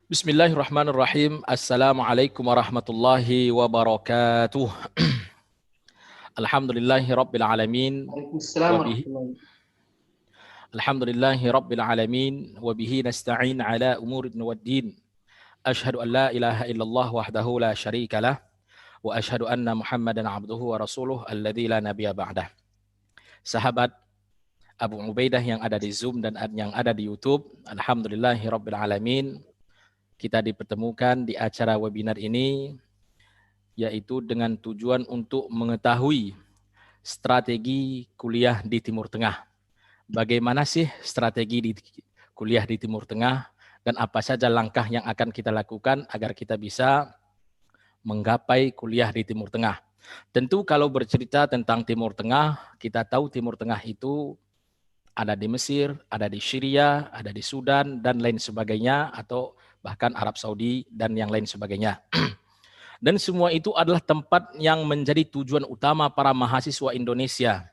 Bismillahirrahmanirrahim. Assalamualaikum warahmatullahi wabarakatuh. Alhamdulillahi rabbil alamin Waalaikumsalam wa bihi warahmatullahi. Alhamdulillahi rabbil alamin wa bihi nasta'in ala umurin waddin. Ashhadu an la ilaha illallah wahdahu la syarika lah wa ashhadu anna Muhammadan abduhu wa rasuluh alladzi la nabiyya ba'dah. Sahabat Abu Ubaidah yang ada di Zoom dan yang ada di YouTube, alhamdulillahi rabbil alamin. Kita dipertemukan di acara webinar ini yaitu dengan tujuan untuk mengetahui strategi kuliah di Timur Tengah. Bagaimana sih strategi di kuliah di Timur Tengah dan apa saja langkah yang akan kita lakukan agar kita bisa menggapai kuliah di Timur Tengah. Tentu kalau bercerita tentang Timur Tengah, kita tahu Timur Tengah itu ada di Mesir, ada di Syria, ada di Sudan, dan lain sebagainya, atau bahkan Arab Saudi dan yang lain sebagainya. Dan semua itu adalah tempat yang menjadi tujuan utama para mahasiswa Indonesia.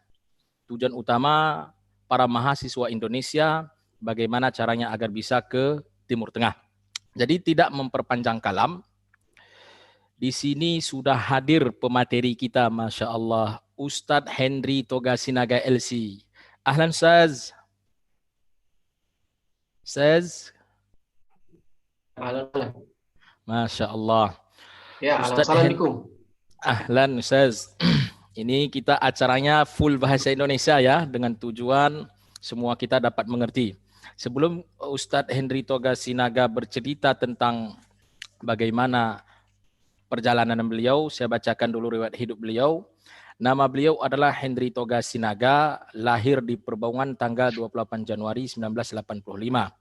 Tujuan utama para mahasiswa Indonesia, bagaimana caranya agar bisa ke Timur Tengah. Jadi tidak memperpanjang kalam, di sini sudah hadir pemateri kita, Masya Allah, Ustadz Henry Togasinaga LC. Ahlan Ustaz. Ustaz. Masya Allah. Ya, assalamualaikum. Ahlan Ustaz. Ini kita acaranya full bahasa Indonesia ya, dengan tujuan semua kita dapat mengerti. Sebelum Ustadz Henry Togasinaga bercerita tentang bagaimana perjalanan beliau, saya bacakan dulu riwayat hidup beliau. Nama beliau adalah Henry Togasinaga, lahir di Perbaungan tanggal 28 Januari 1985.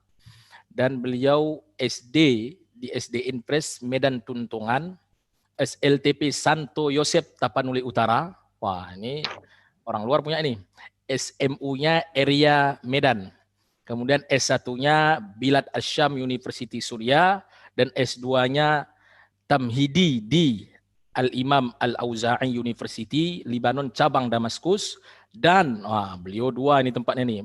Dan beliau SD di SD Impres Medan Tuntungan, SLTP Santo Yosep Tapanuli Utara. Wah, ini orang luar punya ini. SMU-nya Area Medan. Kemudian S1-nya Bilad Asyam University Suria dan S2-nya Tamhidi di Al-Imam Al-Auza'i University Libanon cabang Damaskus, dan beliau dua ini tempatnya nih.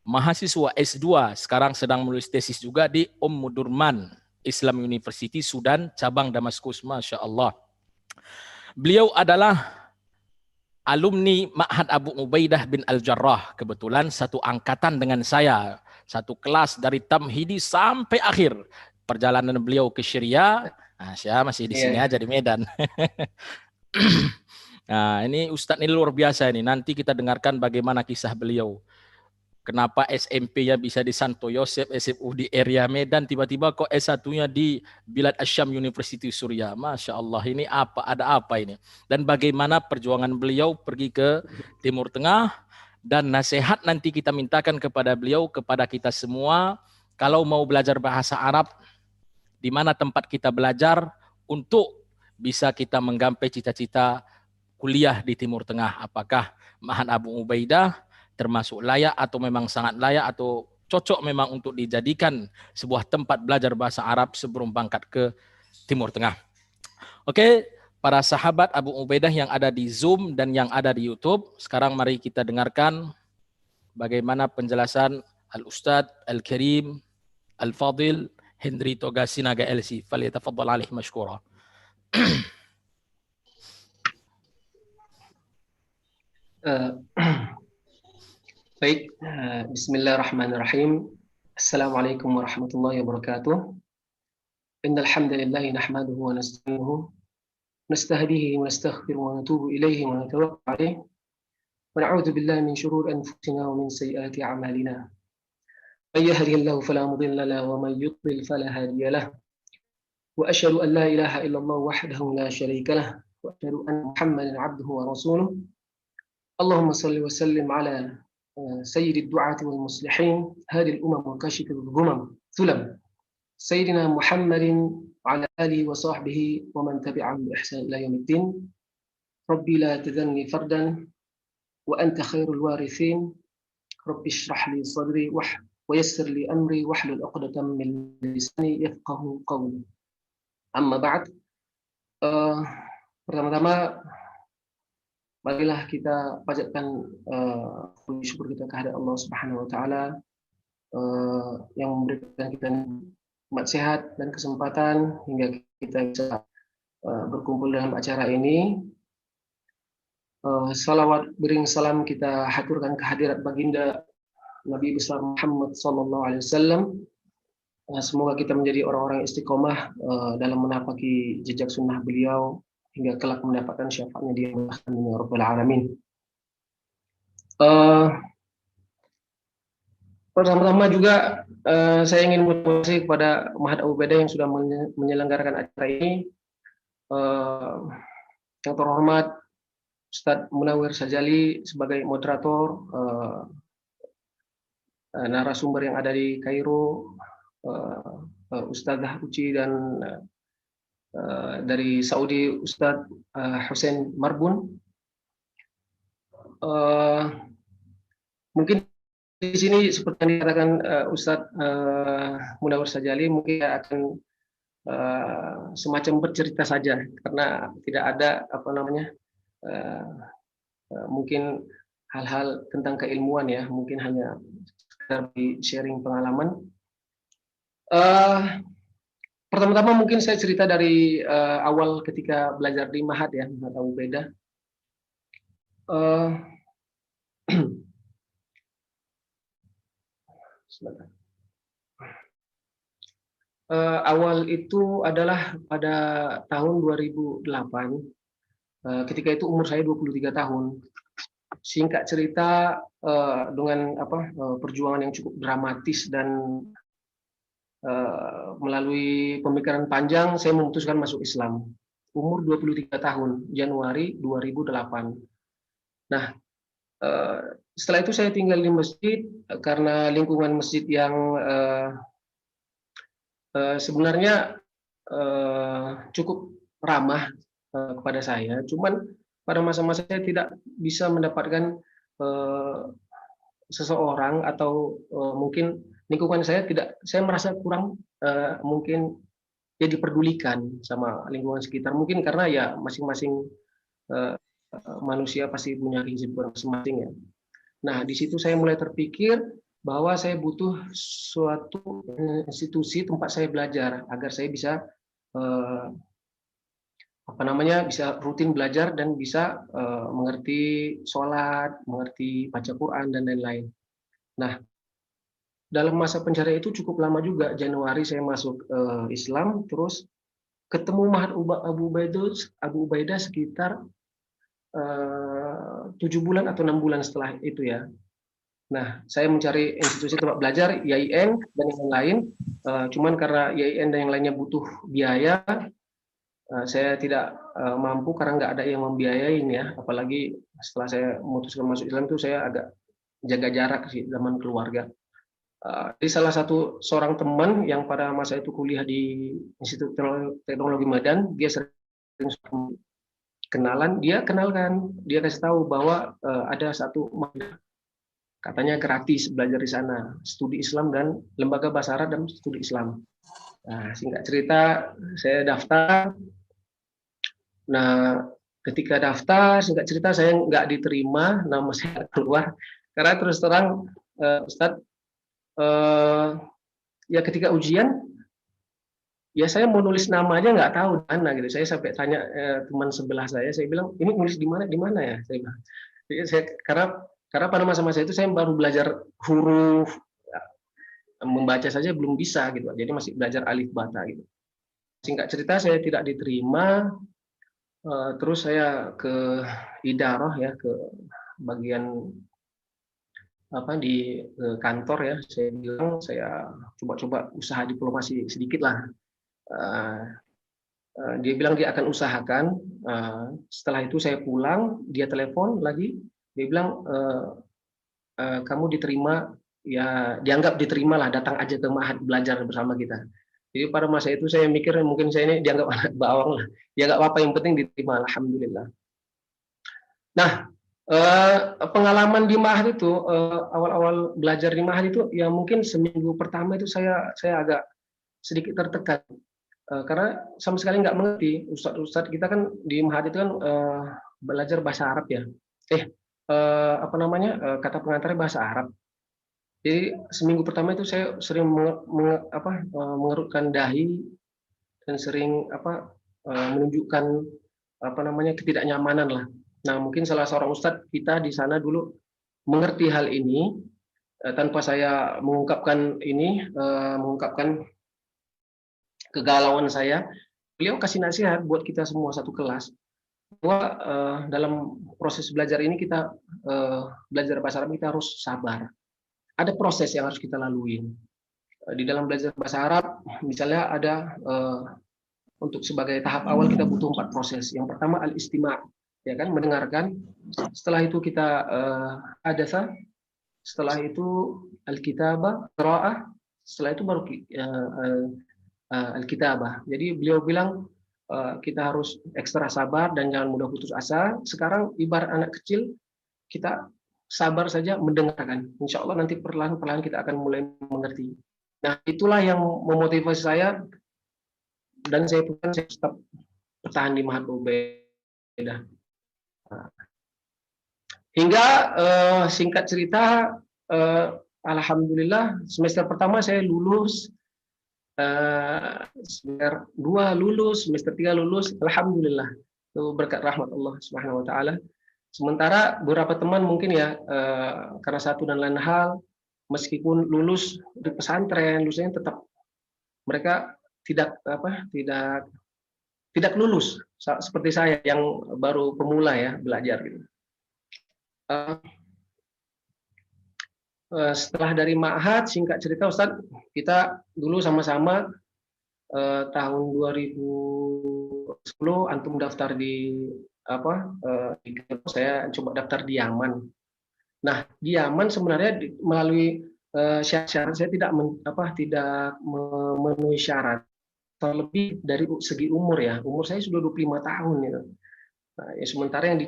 Mahasiswa S2 sekarang sedang menulis tesis juga di Durman Islam University Sudan cabang Damaskus. Masya Allah. Beliau adalah alumni Ma'had Abu Ubaidah bin Al-Jarrah. Kebetulan satu angkatan dengan saya. Satu kelas dari Tamhidi sampai akhir. Perjalanan beliau ke Syria. Nah, saya masih di sini aja di Medan. Nah, ini Ustadz ini luar biasa ini. Nanti kita dengarkan bagaimana kisah beliau. Kenapa SMP-nya bisa di Santo Yosef, SMU di area Medan, tiba-tiba kok S1-nya di Bilad Asyam University Suria. Masya Allah, ini apa? Ada apa ini? Dan bagaimana perjuangan beliau pergi ke Timur Tengah, dan nasihat nanti kita mintakan kepada beliau, kepada kita semua, kalau mau belajar bahasa Arab, di mana tempat kita belajar untuk bisa kita menggapai cita-cita kuliah di Timur Tengah. Apakah Ma'had Abu Ubaidah termasuk layak atau memang sangat layak atau cocok memang untuk dijadikan sebuah tempat belajar bahasa Arab sebelum berangkat ke Timur Tengah. Oke, para sahabat Abu Ubaidah yang ada di Zoom dan yang ada di YouTube, sekarang mari kita dengarkan bagaimana penjelasan Al-Ustadz Al-Karim Al-Fadil Henry Togasinaga LC. Falyatafaddal alaih mashkura. Baik, bismillahirrahmanirrahim. Assalamualaikum warahmatullahi wabarakatuh. Innal hamdalillah nahmaduhu wa nasta'inuhu nastahdihi wa nastaghfiruhu wa natubu ilaihi wa natawakkal alayhi wa na'udzu billahi min shururi anfusina wa min sayyiati a'malina. May yahdihillahu fala mudilla lahu wa may yudlil fala hadiya lahu. Wa asyhadu an la ilaha illallah wahdahu la syarika lahu wa asyhadu anna Muhammadan 'abduhu wa rasuluh. Allahumma shalli wa sallim ala سيد الدعاة والمصلحين هذه الأمم وكاشف الغمم ثلم سيدنا محمد وعلى آله وصحبه ومن تبعهم بإحسان إلى يوم الدين. ربي لا تذرني فردا وأنت خير الوارثين. ربي اشرح لي صدري ويسر لي أمري واحلل عقدة من لساني يفقه قولي. أما بعد, pertama-tama marilah kita panjatkan puji syukur kita kehadirat Allah Subhanahu wa taala yang memberikan kita sehat dan kesempatan hingga kita bisa berkumpul dalam acara ini. Salawat bering salam kita haturkan kehadirat baginda Nabi besar Muhammad sallallahu alaihi wasallam. Semoga kita menjadi orang-orang istiqomah dalam menapaki jejak sunnah beliau hingga kelak mendapatkan syafaatnya di ya Rabbal Alamin. Pertama-tama juga saya ingin berterima kasih kepada Mahat Abu Ubaidah yang sudah menyelenggarakan acara ini. Yang terhormat Ustadz Munawir Sajali sebagai moderator, narasumber yang ada di Kairo, Ustadzah Uci, dan dari Saudi Ustadz Hussein Marbun. Mungkin di sini seperti yang dikatakan Ustadz Munawir Sajali, mungkin akan semacam bercerita saja karena tidak ada mungkin hal-hal tentang keilmuan ya, mungkin hanya dari sharing pengalaman. Pertama-tama mungkin saya cerita dari awal ketika belajar di Mahat ya, Mahat Abu Ubaidah. Awal itu adalah pada tahun 2008. Ketika itu umur saya 23 tahun. Singkat cerita, dengan perjuangan yang cukup dramatis dan melalui pemikiran panjang, saya memutuskan masuk Islam. Umur 23 tahun, Januari 2008. Nah, setelah itu saya tinggal di masjid karena lingkungan masjid yang sebenarnya cukup ramah kepada saya. Cuman pada masa-masa saya tidak bisa mendapatkan seseorang atau mungkin lingkungan saya merasa kurang mungkin ya diperdulikan sama lingkungan sekitar. Mungkin karena ya masing-masing manusia pasti punya kesibukan masing-masing ya. Nah, di situ saya mulai terpikir bahwa saya butuh suatu institusi tempat saya belajar agar saya bisa bisa rutin belajar dan bisa mengerti sholat, mengerti baca Quran dan lain-lain. Nah, dalam masa pencarian itu cukup lama juga. Januari saya masuk Islam, terus ketemu Mahat Abu Ubaidah sekitar 7 bulan atau 6 bulan setelah itu ya. Nah, saya mencari institusi tempat belajar, IAIN dan yang lain. Cuman karena IAIN dan yang lainnya butuh biaya, saya tidak mampu karena nggak ada yang membiayain ya. Apalagi setelah saya memutuskan masuk Islam itu saya agak jaga jarak sih zaman keluarga. Jadi salah satu seorang teman yang pada masa itu kuliah di Institut Teknologi Medan, dia sering kenalan, dia kasih tahu bahwa ada satu katanya gratis belajar di sana, studi Islam dan lembaga bahasa Arab dan studi Islam. Nah, singkat cerita saya daftar. Nah, ketika daftar, singkat cerita saya nggak diterima, nama saya keluar karena terus terang Ustadz, ya ketika ujian ya saya mau nulis nama aja nggak tahu di mana gitu. Saya sampai tanya teman sebelah saya bilang ini nulis di mana ya, saya bilang. Jadi karena pada masa-masa itu saya baru belajar huruf, membaca saja belum bisa gitu, jadi masih belajar alif bata gitu. Singkat cerita saya tidak diterima, terus saya ke idarah ya, ke bagian di kantor ya, saya bilang saya coba usaha diplomasi sedikit lah. Dia bilang dia akan usahakan. Setelah itu saya pulang, dia telepon lagi, dia bilang kamu diterima ya, dianggap diterima lah, datang aja ke Mahat belajar bersama kita. Jadi pada masa itu saya mikir mungkin saya ini dianggap anak bawang lah, ya nggak apa-apa, yang penting diterima, alhamdulillah. Nah, pengalaman di Mahat itu awal-awal belajar di Mahat itu ya mungkin seminggu pertama itu saya agak sedikit tertekan karena sama sekali nggak mengerti. Ustadz kita kan di Mahat itu kan belajar bahasa Arab ya, kata pengantarnya bahasa Arab. Jadi seminggu pertama itu saya sering mengerutkan dahi dan sering menunjukkan ketidaknyamanan lah. Nah, mungkin salah seorang ustadz kita di sana dulu mengerti hal ini tanpa saya mengungkapkan kegalauan saya. Beliau kasih nasihat buat kita semua satu kelas bahwa dalam proses belajar ini kita belajar bahasa Arab kita harus sabar. Ada proses yang harus kita lalui. Di dalam belajar bahasa Arab, misalnya ada untuk sebagai tahap awal kita butuh 4 proses. Yang pertama al-istima', ya kan, mendengarkan. Setelah itu kita hadatsa, setelah itu al-kitabah, qira'ah, setelah itu baru al-kitabah. Jadi beliau bilang kita harus ekstra sabar dan jangan mudah putus asa. Sekarang ibarat anak kecil, kita sabar saja mendengarkan. Insya Allah nanti perlahan-perlahan kita akan mulai mengerti. Nah, itulah yang memotivasi saya dan saya tetap bertahan di Mahat Ubaidah. Hingga singkat cerita, alhamdulillah semester pertama saya lulus, semester 2 lulus, semester 3 lulus, alhamdulillah. Itu berkat rahmat Allah Subhanahu wa taala. Sementara beberapa teman mungkin ya karena satu dan lain hal, meskipun lulus di pesantren, lulusnya tetap mereka tidak lulus seperti saya yang baru pemula ya belajar gitu. Setelah dari Ma'had, singkat cerita Ustadz, kita dulu sama-sama tahun 2010 antum daftar di saya coba daftar di Yaman. Nah, di Yaman sebenarnya melalui syarat saya tidak memenuhi syarat. Terlebih dari segi umur ya. Umur saya sudah 25 tahun ya. Nah, ya sementara yang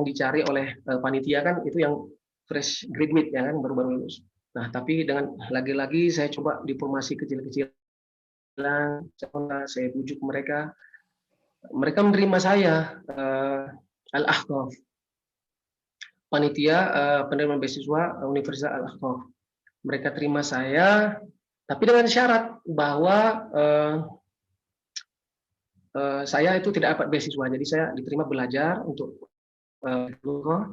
dicari oleh panitia kan itu yang fresh graduate ya kan, baru-baru lulus. Nah, tapi dengan lagi-lagi saya coba diplomasi kecil-kecilan, saya bujuk mereka menerima saya, Al-Ahqaf, panitia penerimaan beasiswa Universitas Al-Ahqaf. Mereka terima saya, tapi dengan syarat bahwa saya itu tidak dapat beasiswa, jadi saya diterima belajar untuk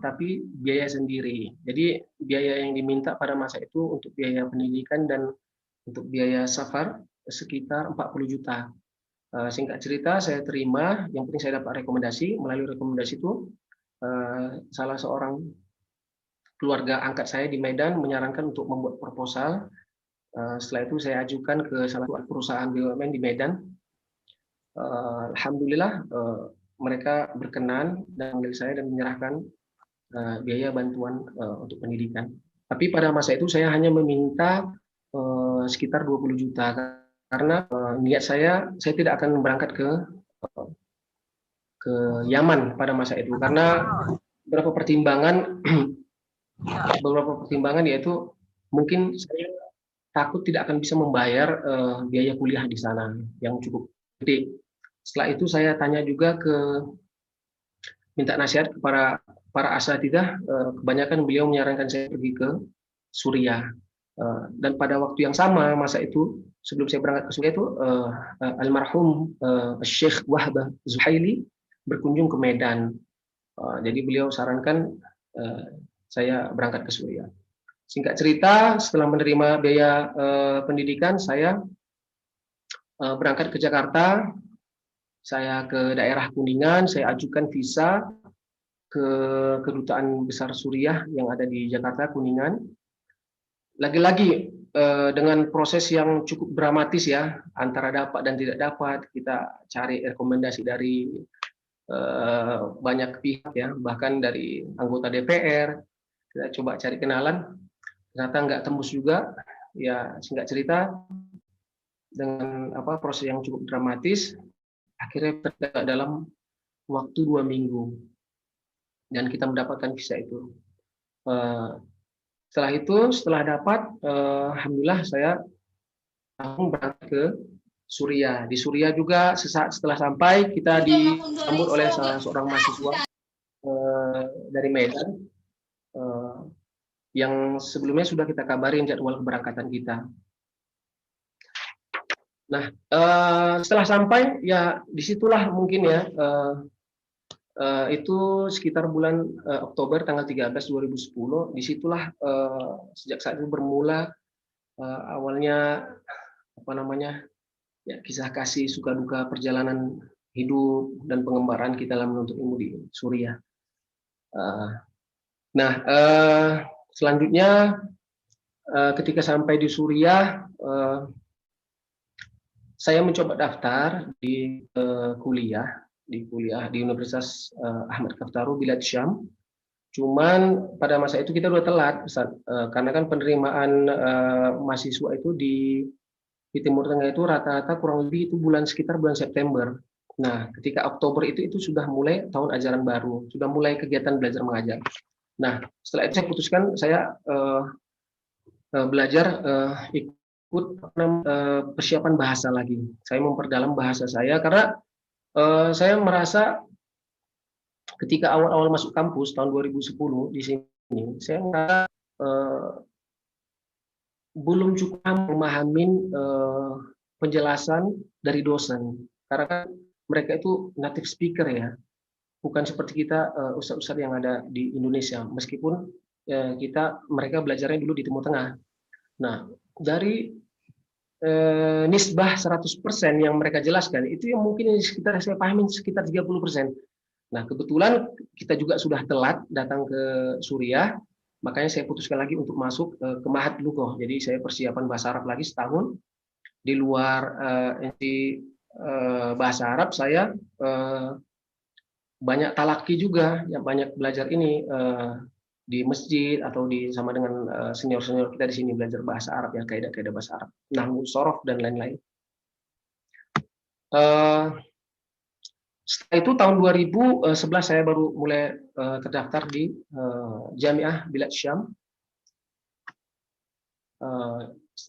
tapi biaya sendiri. Jadi biaya yang diminta pada masa itu untuk biaya pendidikan dan untuk biaya safar sekitar 40 juta. Singkat cerita saya terima, yang penting saya dapat rekomendasi. Melalui rekomendasi itu salah seorang keluarga angkat saya di Medan menyarankan untuk membuat proposal. Setelah itu saya ajukan ke salah satu perusahaan BUMN di Medan. Alhamdulillah mereka berkenan dan memanggil saya dan menyerahkan biaya bantuan untuk pendidikan. Tapi pada masa itu saya hanya meminta sekitar 20 juta karena niat saya tidak akan berangkat ke Yaman pada masa itu karena beberapa pertimbangan yaitu mungkin saya takut tidak akan bisa membayar biaya kuliah di sana yang cukup gede. Setelah itu saya tanya juga minta nasihat kepada para asatidzah, kebanyakan beliau menyarankan saya pergi ke Suriah. Dan pada waktu yang sama masa itu sebelum saya berangkat ke Suriah itu almarhum Syekh Wahbah Zuhaili berkunjung ke Medan. Jadi beliau sarankan saya berangkat ke Suriah. Singkat cerita, setelah menerima biaya pendidikan, saya berangkat ke Jakarta. Saya ke daerah Kuningan, saya ajukan visa ke Kedutaan Besar Suriah yang ada di Jakarta, Kuningan. Lagi-lagi dengan proses yang cukup dramatis ya, antara dapat dan tidak dapat, kita cari rekomendasi dari banyak pihak ya, bahkan dari anggota DPR, kita coba cari kenalan, ternyata nggak tembus juga. Ya singkat cerita, dengan proses yang cukup dramatis, akhirnya dalam waktu 2 minggu dan kita mendapatkan visa itu. Setelah dapat, alhamdulillah saya langsung berangkat ke Suriah. Di Suriah juga sesaat setelah sampai kita disambut oleh salah seorang mahasiswa dari Medan. yang sebelumnya sudah kita kabarin jadwal keberangkatan kita. Nah, setelah sampai ya disitulah mungkin ya itu sekitar bulan Oktober tanggal 13 2010, disitulah sejak saat itu bermula awalnya apa namanya ya kisah kasih suka duka perjalanan hidup dan pengembaraan kita dalam menuntut ilmu di Suriah. Nah, selanjutnya ketika sampai di Suriah, saya mencoba daftar di kuliah di Universitas Ahmad Kaftaru Bilad Syam. Cuman pada masa itu kita udah telat, Ustaz. Karena kan penerimaan mahasiswa itu di Timur Tengah itu rata-rata kurang lebih itu sekitar bulan September. Nah, ketika Oktober itu sudah mulai tahun ajaran baru, sudah mulai kegiatan belajar mengajar. Nah, setelah itu saya putuskan saya belajar ikut persiapan bahasa lagi. Saya memperdalam bahasa saya karena saya merasa ketika awal-awal masuk kampus tahun 2010 di sini, saya merasa belum cukup memahami penjelasan dari dosen. Karena kan mereka itu native speaker ya, bukan seperti kita ustadz-ustadz yang ada di Indonesia. Meskipun mereka belajarnya dulu di Timur Tengah. Nah, dari nisbah 100% yang mereka jelaskan, itu yang mungkin sekitar saya pahami sekitar 30%. Nah, kebetulan kita juga sudah telat datang ke Suriah, makanya saya putuskan lagi untuk masuk ke Ma'had Lughah. Jadi saya persiapan bahasa Arab lagi setahun. Di luar bahasa Arab, saya banyak talaki juga, yang banyak belajar ini di masjid atau sama dengan senior-senior kita di sini belajar bahasa Arab ya, kaidah-kaidah bahasa Arab, nahwu, shorof dan lain-lain. Setelah itu tahun 2011 saya baru mulai terdaftar di Jamiah Bilad Syam,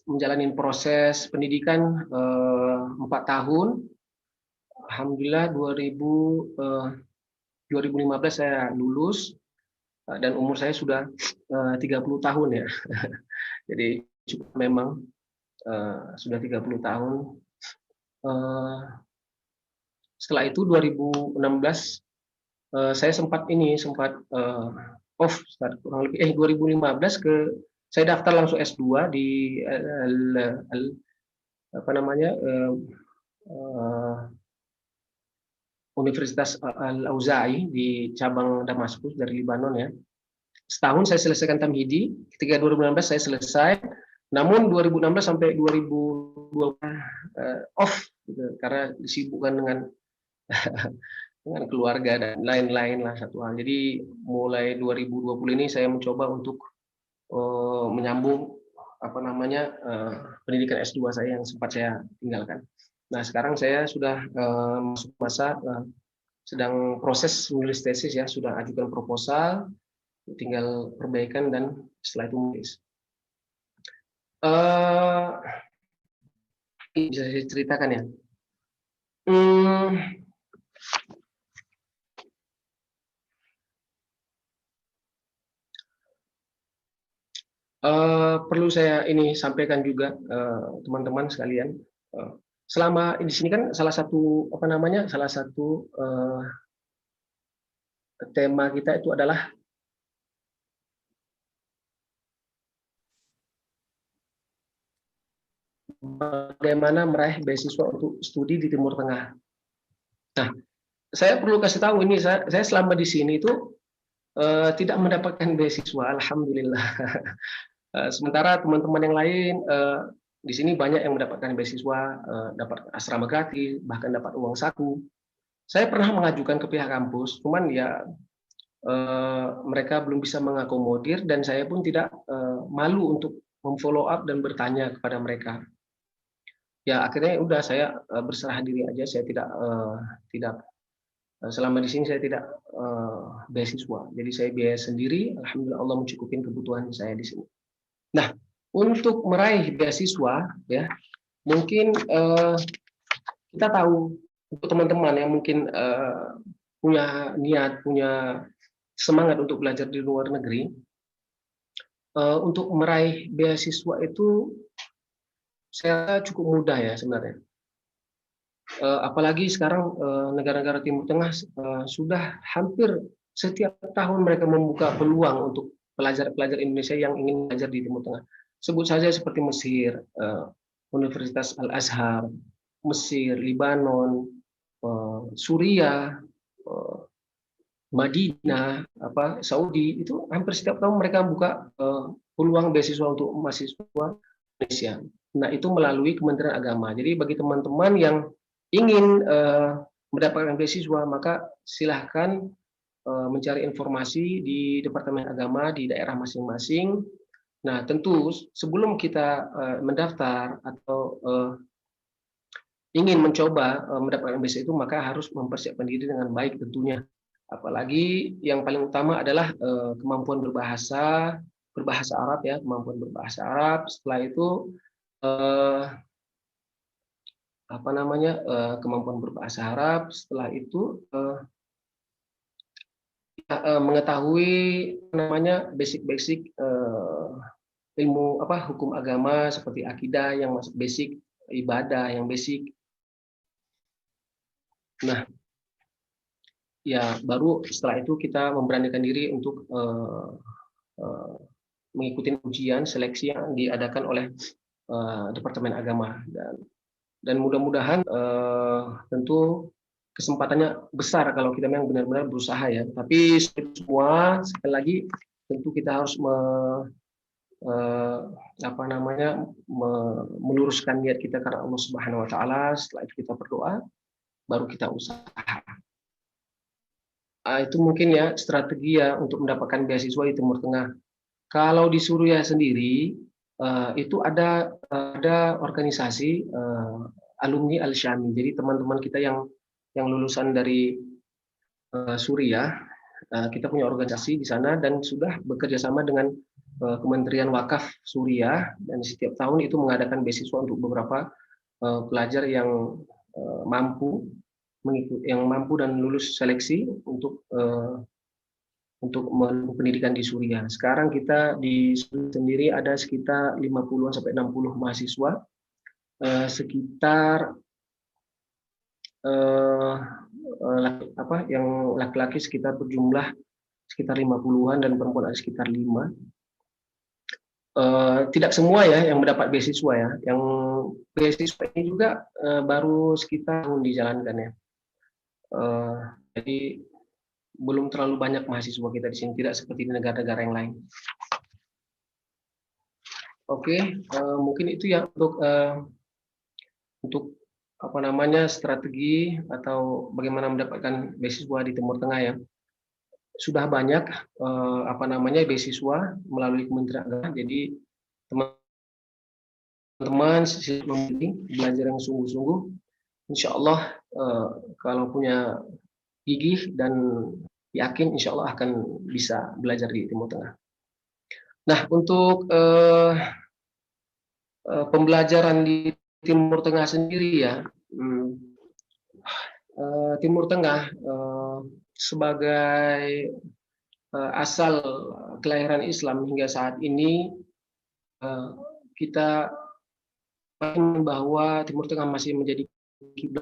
menjalani proses pendidikan 4 tahun. Alhamdulillah 2015 saya lulus dan umur saya sudah 30 tahun ya. Jadi cukup memang sudah 30 tahun. Setelah itu 2016 saya sempat off kurang lebih 2015 saya daftar langsung S2 di Universitas Al-Auza'i di cabang Damaskus dari Libanon ya. Setahun saya selesaikan tamhidi, ketika 2016 saya selesai. Namun 2016 sampai 2020 off gitu, karena disibukkan dengan dengan keluarga dan lain-lain lah satu hal. Jadi mulai 2020 ini saya mencoba untuk menyambung pendidikan S2 saya yang sempat saya tinggalkan. Nah, sekarang saya sudah masuk masa sedang proses menulis tesis ya, sudah ajukan proposal, tinggal perbaikan dan setelah itu menulis. Bisa saya ceritakan ya. Perlu saya ini sampaikan juga teman-teman sekalian. Selama di sini kan salah satu tema kita itu adalah bagaimana meraih beasiswa untuk studi di Timur Tengah. Nah, saya perlu kasih tahu ini, saya selama di sini itu tidak mendapatkan beasiswa, alhamdulillah. Sementara teman-teman yang lain di sini banyak yang mendapatkan beasiswa, dapat asrama gratis, bahkan dapat uang saku. Saya pernah mengajukan ke pihak kampus, cuman ya mereka belum bisa mengakomodir dan saya pun tidak malu untuk memfollow up dan bertanya kepada mereka. Ya akhirnya udah saya berserah diri aja, saya tidak selama di sini saya tidak beasiswa, jadi saya biaya sendiri. Alhamdulillah Allah mencukupin kebutuhan saya di sini. Nah, untuk meraih beasiswa ya mungkin kita tahu untuk teman-teman yang mungkin punya niat, punya semangat untuk belajar di luar negeri, Untuk meraih beasiswa itu saya rasa cukup mudah ya sebenarnya. Apalagi sekarang negara-negara Timur Tengah sudah hampir setiap tahun mereka membuka peluang untuk pelajar-pelajar Indonesia yang ingin belajar di Timur Tengah. Sebut saja seperti Mesir, Universitas Al-Azhar, Mesir, Libanon, Suriah, eh, Madinah, Saudi, itu hampir setiap tahun mereka buka peluang beasiswa untuk mahasiswa Indonesia. Nah, itu melalui Kementerian Agama. Jadi bagi teman-teman yang ingin mendapatkan beasiswa, maka silahkan mencari informasi di Departemen Agama di daerah masing-masing. Nah, tentu sebelum kita mendaftar atau ingin mencoba mendapatkan beasiswa itu, maka harus mempersiapkan diri dengan baik tentunya. Apalagi yang paling utama adalah kemampuan berbahasa Arab ya, kemampuan berbahasa Arab. Setelah itu kemampuan berbahasa Arab. Setelah itu mengetahui basic-basic ilmu hukum agama seperti akidah yang masuk basic, ibadah yang basic. Nah, ya baru setelah itu kita memberanikan diri untuk mengikuti ujian seleksi yang diadakan oleh Departemen Agama, dan mudah-mudahan tentu kesempatannya besar kalau kita memang benar-benar berusaha ya. Tapi semua sekali lagi tentu kita harus meluruskan niat kita karena Allah Subhanahu Wa Taala. Setelah itu kita berdoa, baru kita usaha. Itu mungkin ya strategi ya untuk mendapatkan beasiswa di Timur Tengah. Kalau di Suriah sendiri itu ada organisasi alumni Al-Syami. Jadi teman-teman kita yang lulusan dari Suriah, kita punya organisasi di sana dan sudah bekerja sama dengan Kementerian Wakaf Suriah, dan setiap tahun itu mengadakan beasiswa untuk beberapa pelajar yang mampu dan lulus seleksi untuk menempuh pendidikan di Suriah. Sekarang kita di Suriah sendiri ada sekitar 50 sampai 60 mahasiswa, sekitar yang laki-laki sekitar berjumlah sekitar 50-an dan perempuan ada sekitar 5. Tidak semua ya yang mendapat beasiswa ya. Yang beasiswa ini juga baru sekitar tahun dijalankan ya. Jadi belum terlalu banyak mahasiswa kita di sini, tidak seperti di negara-negara yang lain. Oke, mungkin itu ya untuk strategi atau bagaimana mendapatkan beasiswa di Timur Tengah ya. Sudah banyak beasiswa melalui Kementerian Agama. Jadi teman-teman memilih belajar yang sungguh-sungguh, insya Allah kalau punya gigih dan yakin, insya Allah akan bisa belajar di Timur Tengah. Nah, untuk pembelajaran di Timur Tengah sendiri ya, Timur Tengah sebagai asal kelahiran Islam hingga saat ini, kita ingin bahwa Timur Tengah masih menjadi kiblat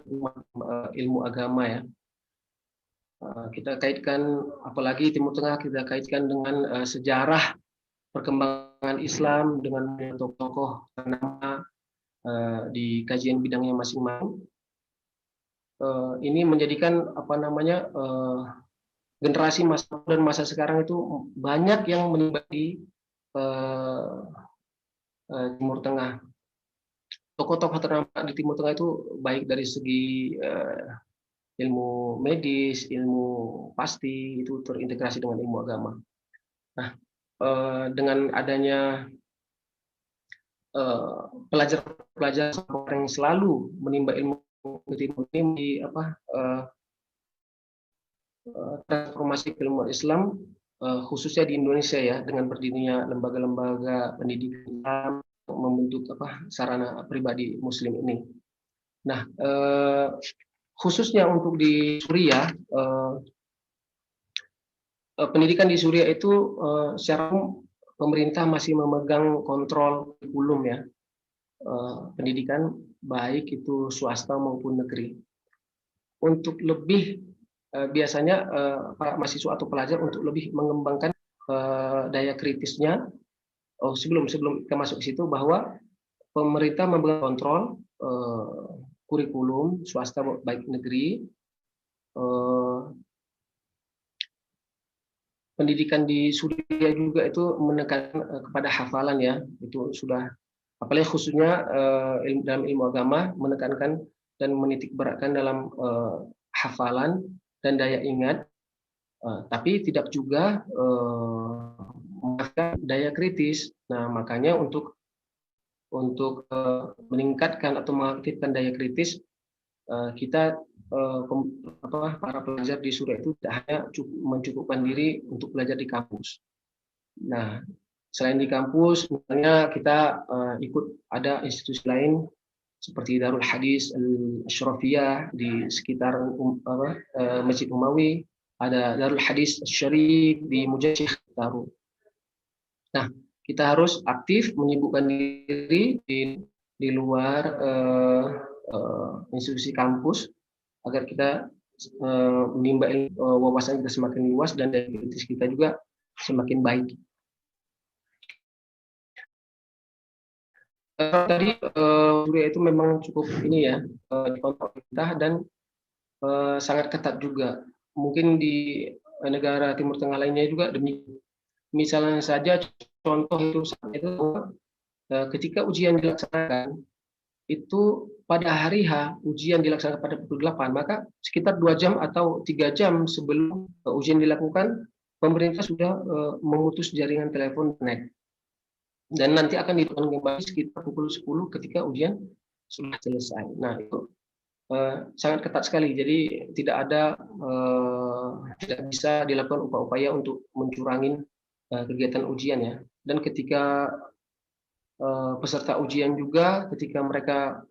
ilmu agama ya. Kita kaitkan, apalagi Timur Tengah kita kaitkan dengan sejarah perkembangan Islam dengan tokoh-tokoh ternama di kajian bidangnya masing-masing. Ini menjadikan generasi masa dan masa sekarang itu banyak yang menimba di Timur Tengah. Tokoh-tokoh ternama di Timur Tengah itu baik dari segi ilmu medis, ilmu pasti, itu terintegrasi dengan ilmu agama. Nah, dengan adanya pelajar-pelajar yang selalu menimba ilmu di transformasi ilmu Islam, khususnya di Indonesia ya, dengan berdirinya lembaga-lembaga pendidikan Islam, membentuk sarana pribadi Muslim ini. Nah, khususnya untuk di Suriah, pendidikan di Suriah itu secara pemerintah masih memegang kontrol kurikulum ya, pendidikan baik itu swasta maupun negeri. Untuk lebih biasanya para mahasiswa atau pelajar untuk lebih mengembangkan daya kritisnya. Sebelum kita masuk ke situ, bahwa pemerintah memegang kontrol kurikulum swasta baik negeri. Pendidikan di Suriah juga itu menekankan kepada hafalan ya, itu sudah, apalagi khususnya dalam ilmu agama, menekankan dan menitik beratkan dalam hafalan dan daya ingat, tapi tidak juga menggunakan daya kritis. Nah, makanya untuk meningkatkan atau mengaktifkan daya kritis, kita para pelajar di Suriah itu tidak hanya mencukupkan diri untuk belajar di kampus. Nah, selain di kampus, misalnya kita ikut ada institusi lain seperti Darul Hadis Al-Ashrafiyah di sekitar Masjid Umawi, ada Darul Hadis Syarif di Mujahid Taru. Nah, kita harus aktif menyibukkan diri di luar institusi kampus agar kita menimba wawasan kita semakin luas dan daya kritis kita juga semakin baik. Tadi Suriah itu memang cukup ini ya, dikontrol pemerintah dan sangat ketat juga. Mungkin di negara Timur Tengah lainnya juga demikian. Misalnya saja contoh itu ketika ujian dilaksanakan, itu pada hari H ujian dilaksanakan pada pukul 8, maka sekitar 2 jam atau 3 jam sebelum ujian dilakukan, pemerintah sudah memutus jaringan telepon net. Dan nanti akan dihidupkan kembali sekitar pukul 10 ketika ujian sudah selesai. Nah, itu sangat ketat sekali. Jadi tidak bisa dilakukan upaya-upaya untuk mencurangin kegiatan ujian ya. Dan ketika peserta ujian juga, ketika mereka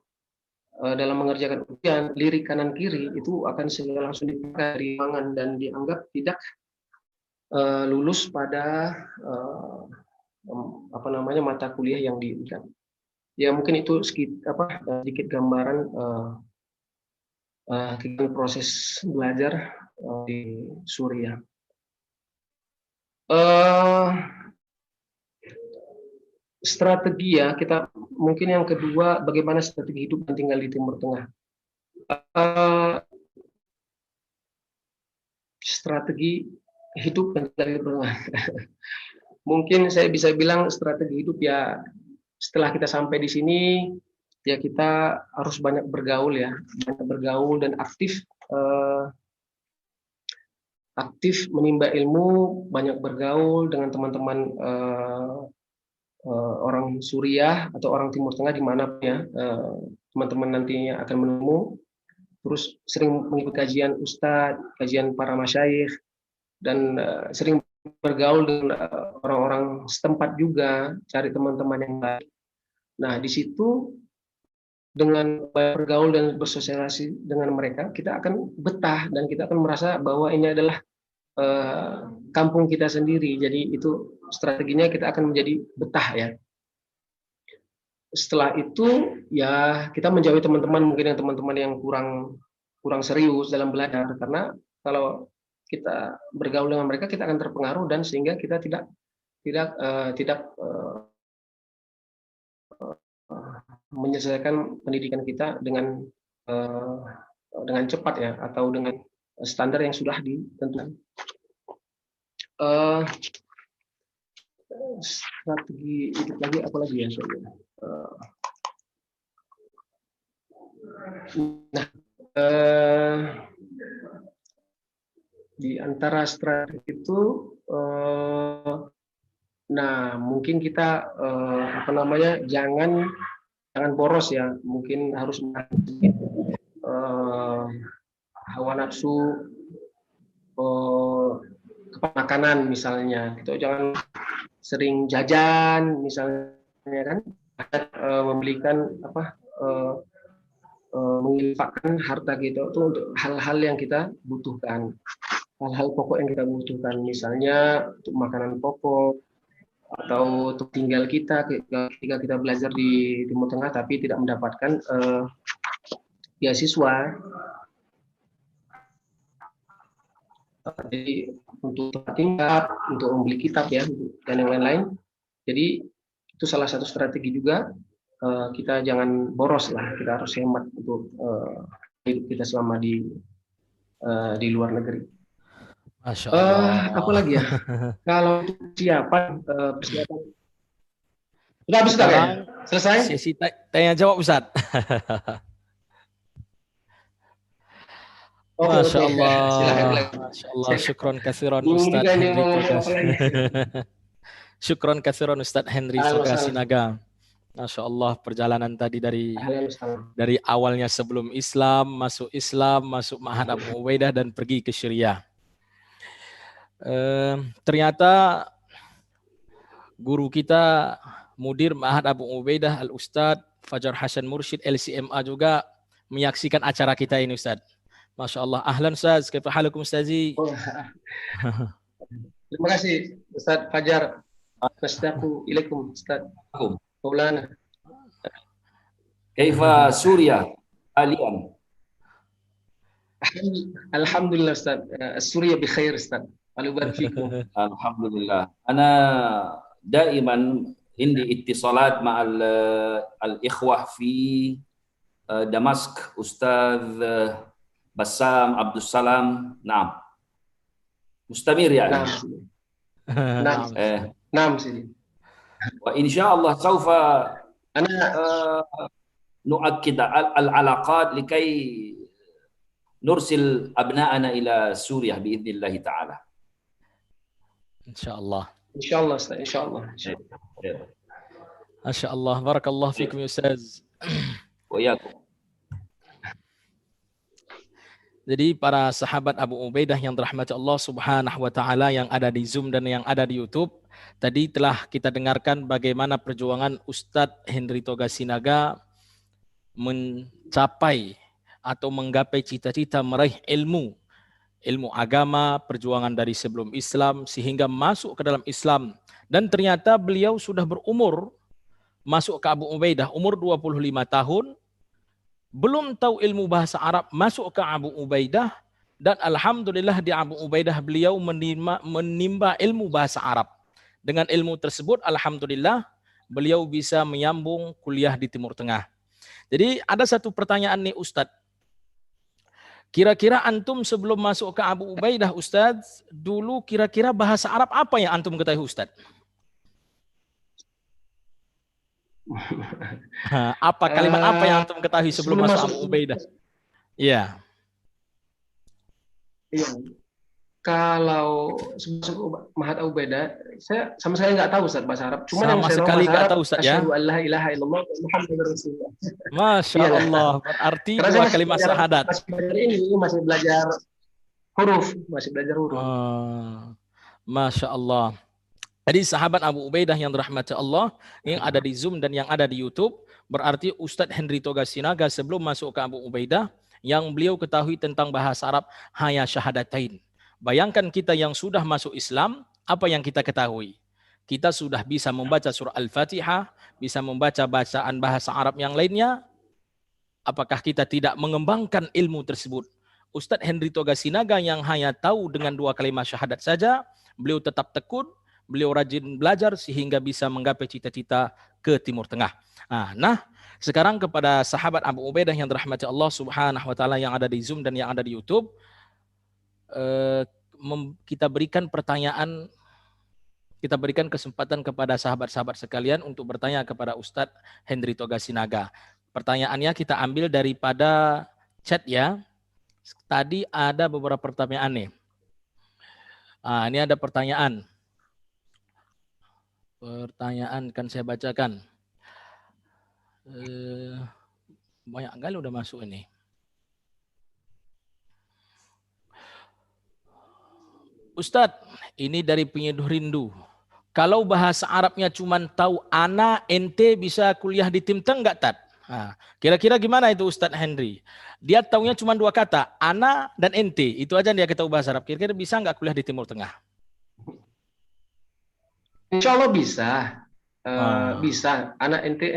dalam mengerjakan ujian, lirik kanan kiri itu akan segera langsung dipakai dari ruangan dan dianggap tidak lulus pada mata kuliah yang diujikan. Ya mungkin itu sedikit gambaran proses belajar di Suriah. Strategi ya, kita mungkin yang kedua, bagaimana strategi hidup dan tinggal di Timur Tengah. Strategi hidup dan tinggal di Timur Tengah. Mungkin saya bisa bilang strategi hidup ya, setelah kita sampai di sini ya kita harus banyak bergaul ya, banyak bergaul dan aktif menimba ilmu, banyak bergaul dengan teman-teman orang Suriah atau orang Timur Tengah dimanapun ya, teman-teman nantinya akan menemu. Terus sering mengikuti kajian ustadz, kajian para masyayikh, dan sering bergaul dengan orang-orang setempat juga, cari teman-teman yang baik. Nah, di situ dengan bergaul dan bersosialisasi dengan mereka, kita akan betah dan kita akan merasa bahwa ini adalah kampung kita sendiri. Jadi itu strateginya, kita akan menjadi betah ya. Setelah itu ya kita menjauhi teman-teman mungkin yang teman-teman yang kurang serius dalam belajar, karena kalau kita bergaul dengan mereka kita akan terpengaruh dan sehingga kita tidak menyelesaikan pendidikan kita dengan cepat ya, atau dengan standar yang sudah ditentukan. Strategi hidup lagi apa lagi ya soalnya. Di antara strategi itu, mungkin kita jangan boros ya, mungkin harus hawa nafsu makanan misalnya, itu jangan sering jajan misalnya kan, membelikan menginfakkan harta kita itu untuk hal-hal yang kita butuhkan, hal-hal pokok yang kita butuhkan, misalnya untuk makanan pokok, atau untuk tinggal kita ketika kita belajar di Timur Tengah tapi tidak mendapatkan beasiswa. Jadi untuk tempat tinggal, untuk membeli kitab ya, dan yang lain-lain. Jadi itu salah satu strategi juga, kita jangan boros lah, kita harus hemat untuk hidup kita selama di luar negeri. Masya Allah. Apa lagi ya? Kalau persiapan, sudah habis Ustaz ya? Selesai? Sesi tanya jawab Ustaz. Masya Allah, Masya Allah, syukron kathiran Ustaz Henry Toga. Syukron kathiran Ustaz Henry Toga Sinaga. Masya Allah, perjalanan tadi dari awalnya sebelum Islam, masuk Ma'had Abu Ubaidah dan pergi ke Syria. Ternyata guru kita, Mudir Ma'had Abu Ubaidah Al-Ustadz Fajar Hasan Mursyid LCMA juga menyaksikan acara kita ini Ustaz. Masya Allah. Ahlan Ustaz, kaifa halukum Ustazi? Terima kasih Ustaz Fajar. Nastaqu ilaikum Ustaz Maulana. Kaifa Suria halian? Alhamdulillah Ustaz. Suria bi khair Ustaz. Allah barik fikum. Alhamdulillah. Ana daiman عندي اتصالات مع الإخوة في دمشق أستاذ بسام عبد السلام نعم مستمر يعني نعم نعم سيدي وإن شاء الله سوف أنا نؤكد العلاقات لكي نرسل أبناءنا إلى سوريا بإذن الله تعالى إن شاء الله إن شاء الله أستاذ إن شاء الله Masya Allah, barakallah fikum Ustaz. Jadi para sahabat Abu Ubaidah yang dirahmati Allah Subhanahu wa taala yang ada di Zoom dan yang ada di YouTube, tadi telah kita dengarkan bagaimana perjuangan Ustadz Henry Toga Sinaga mencapai atau menggapai cita-cita meraih ilmu agama, perjuangan dari sebelum Islam sehingga masuk ke dalam Islam, dan ternyata beliau sudah berumur masuk ke Abu Ubaidah umur 25 tahun, belum tahu ilmu bahasa Arab, masuk ke Abu Ubaidah, dan alhamdulillah di Abu Ubaidah beliau menimba ilmu bahasa Arab. Dengan ilmu tersebut alhamdulillah beliau bisa menyambung kuliah di Timur Tengah. Jadi ada satu pertanyaan nih Ustadz. Kira-kira antum sebelum masuk ke Abu Ubaidah Ustadz, dulu kira-kira bahasa Arab apa yang antum ketahui Ustadz? Apa kalimat apa yang antum ketahui sebelum masuk Abu Ubaidah? Iya. Iya. Kalau sebelum Ma'had Abu Ubaidah, saya sama sekali nggak tahu Ustaz bahasa Arab. Cuma yang saya sekali nggak tahu Ustaz ya. Asyhadu an la ilaha illallah Muhammadur Rasulullah. Masya Allah. Berarti dua kalimat syahadat. Masih belajar huruf, Masya Allah. Jadi sahabat Abu Ubaidah yang dirahmati Allah yang ada di Zoom dan yang ada di YouTube, berarti Ustadz Henry Toga Sinaga sebelum masuk ke Abu Ubaidah yang beliau ketahui tentang bahasa Arab hanya syahadatain. Bayangkan kita yang sudah masuk Islam, apa yang kita ketahui? Kita sudah bisa membaca surah Al-Fatihah, bisa membaca bacaan bahasa Arab yang lainnya. Apakah kita tidak mengembangkan ilmu tersebut? Ustadz Henry Toga Sinaga yang hanya tahu dengan dua kalimat syahadat saja, beliau tetap tekun, beliau rajin belajar sehingga bisa menggapai cita-cita ke Timur Tengah. Nah, sekarang kepada sahabat Abu Ubaidah yang dirahmati Allah Subhanahu wa taala yang ada di Zoom dan yang ada di YouTube, kita berikan pertanyaan, kita berikan kesempatan kepada sahabat-sahabat sekalian untuk bertanya kepada Ustadz Henry Toga Sinaga. Pertanyaannya kita ambil daripada chat ya. Tadi ada beberapa pertanyaan nih. Ini ada pertanyaan. Pertanyaan kan saya bacakan. Banyak kali udah masuk ini. Ustadz, ini dari Penyeduh Rindu. Kalau bahasa Arabnya cuma tahu ana, ente bisa kuliah di Timteng enggak, Tad? Kira-kira gimana itu Ustadz Henry? Dia taunya cuma dua kata, ana dan ente. Itu aja dia ketahui bahasa Arab. Kira-kira bisa enggak kuliah di Timur Tengah? Insya Allah bisa. Ah. Bisa. Anak ente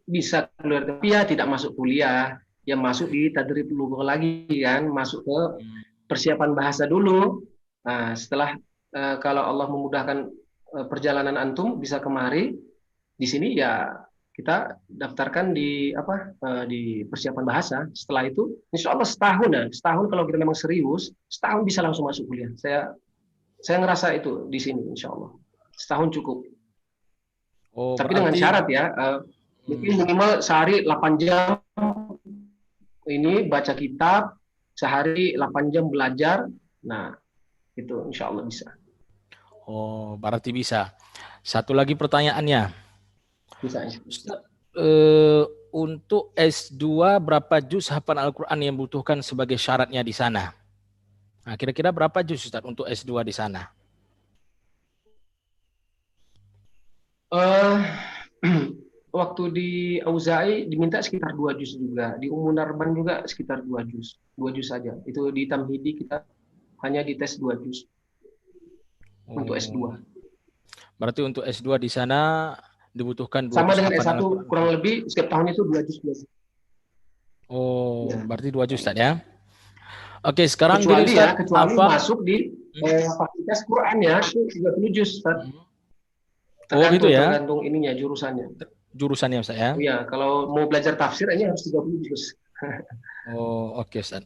bisa keluar, tapi ya tidak masuk kuliah. Ya masuk di tadrib lughah lagi kan, masuk ke Hmm. persiapan bahasa dulu. Nah, setelah kalau Allah memudahkan perjalanan antum bisa kemari, di sini ya kita daftarkan di di persiapan bahasa. Setelah itu, insya Allah setahun ya, setahun kalau kita memang serius, setahun bisa langsung masuk kuliah. Saya ngerasa itu di sini, insya Allah setahun cukup. Oh, Tapi dengan berarti syarat ya, mungkin hmm. minimal sehari 8 jam ini baca kitab, sehari 8 jam belajar. Nah, itu insya Allah bisa. Oh, berarti bisa. Satu lagi pertanyaannya. Bisa. Ustaz, untuk S2 berapa juz hafalan Al-Quran yang butuhkan sebagai syaratnya di sana? Nah, kira-kira berapa juz Ustaz untuk S2 di sana? Eh, waktu di Auza'i diminta sekitar 2 juz juga. Di Umunarban juga sekitar 2 juz. 2 juz saja. Itu di Tamhidi kita hanya dites 2 juz untuk Oh, S2. berarti untuk S2 di sana dibutuhkan 2 Sama juz dengan hafalan S1 Al-Quran. kurang lebih setiap tahun itu 2 juz biasa. Oh, Ya. berarti 2 juz Ustaz ya. Oke, sekarang gini Ustaz, Kecuali apa? masuk di fakultas Quran ya, itu 30 juz. Oh, gitu ya. Tergantung ininya jurusannya. Jurusannya Ustaz ya. Iya, kalau mau belajar tafsir ini harus 30 juz. Oh, oke Ustaz.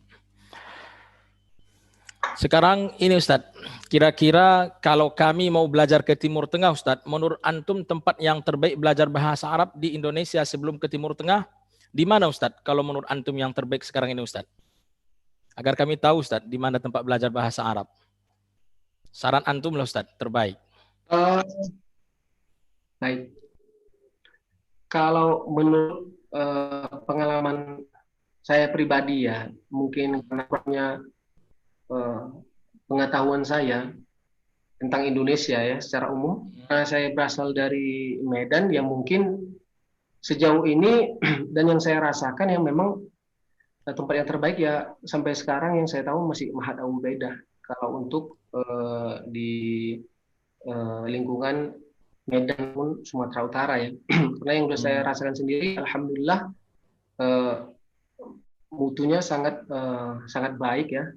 Sekarang ini Ustadz, kira-kira kalau kami mau belajar ke Timur Tengah Ustadz, menurut Antum tempat yang terbaik belajar bahasa Arab di Indonesia sebelum ke Timur Tengah, di mana Ustadz? Kalau menurut Antum yang terbaik sekarang ini Ustadz? Agar kami tahu Ustadz, di mana tempat belajar bahasa Arab. Saran Antum lah Ustadz, terbaik. Baik. Kalau menurut pengalaman saya pribadi ya, mungkin karena pengetahuan saya tentang Indonesia ya secara umum, karena saya berasal dari Medan yang mungkin sejauh ini dan yang saya rasakan yang memang tempat yang terbaik ya sampai sekarang yang saya tahu masih Mahat Abu Ubaidah kalau untuk di lingkungan Medan pun Sumatera Utara ya. Karena yang sudah saya rasakan sendiri, alhamdulillah mutunya sangat baik ya.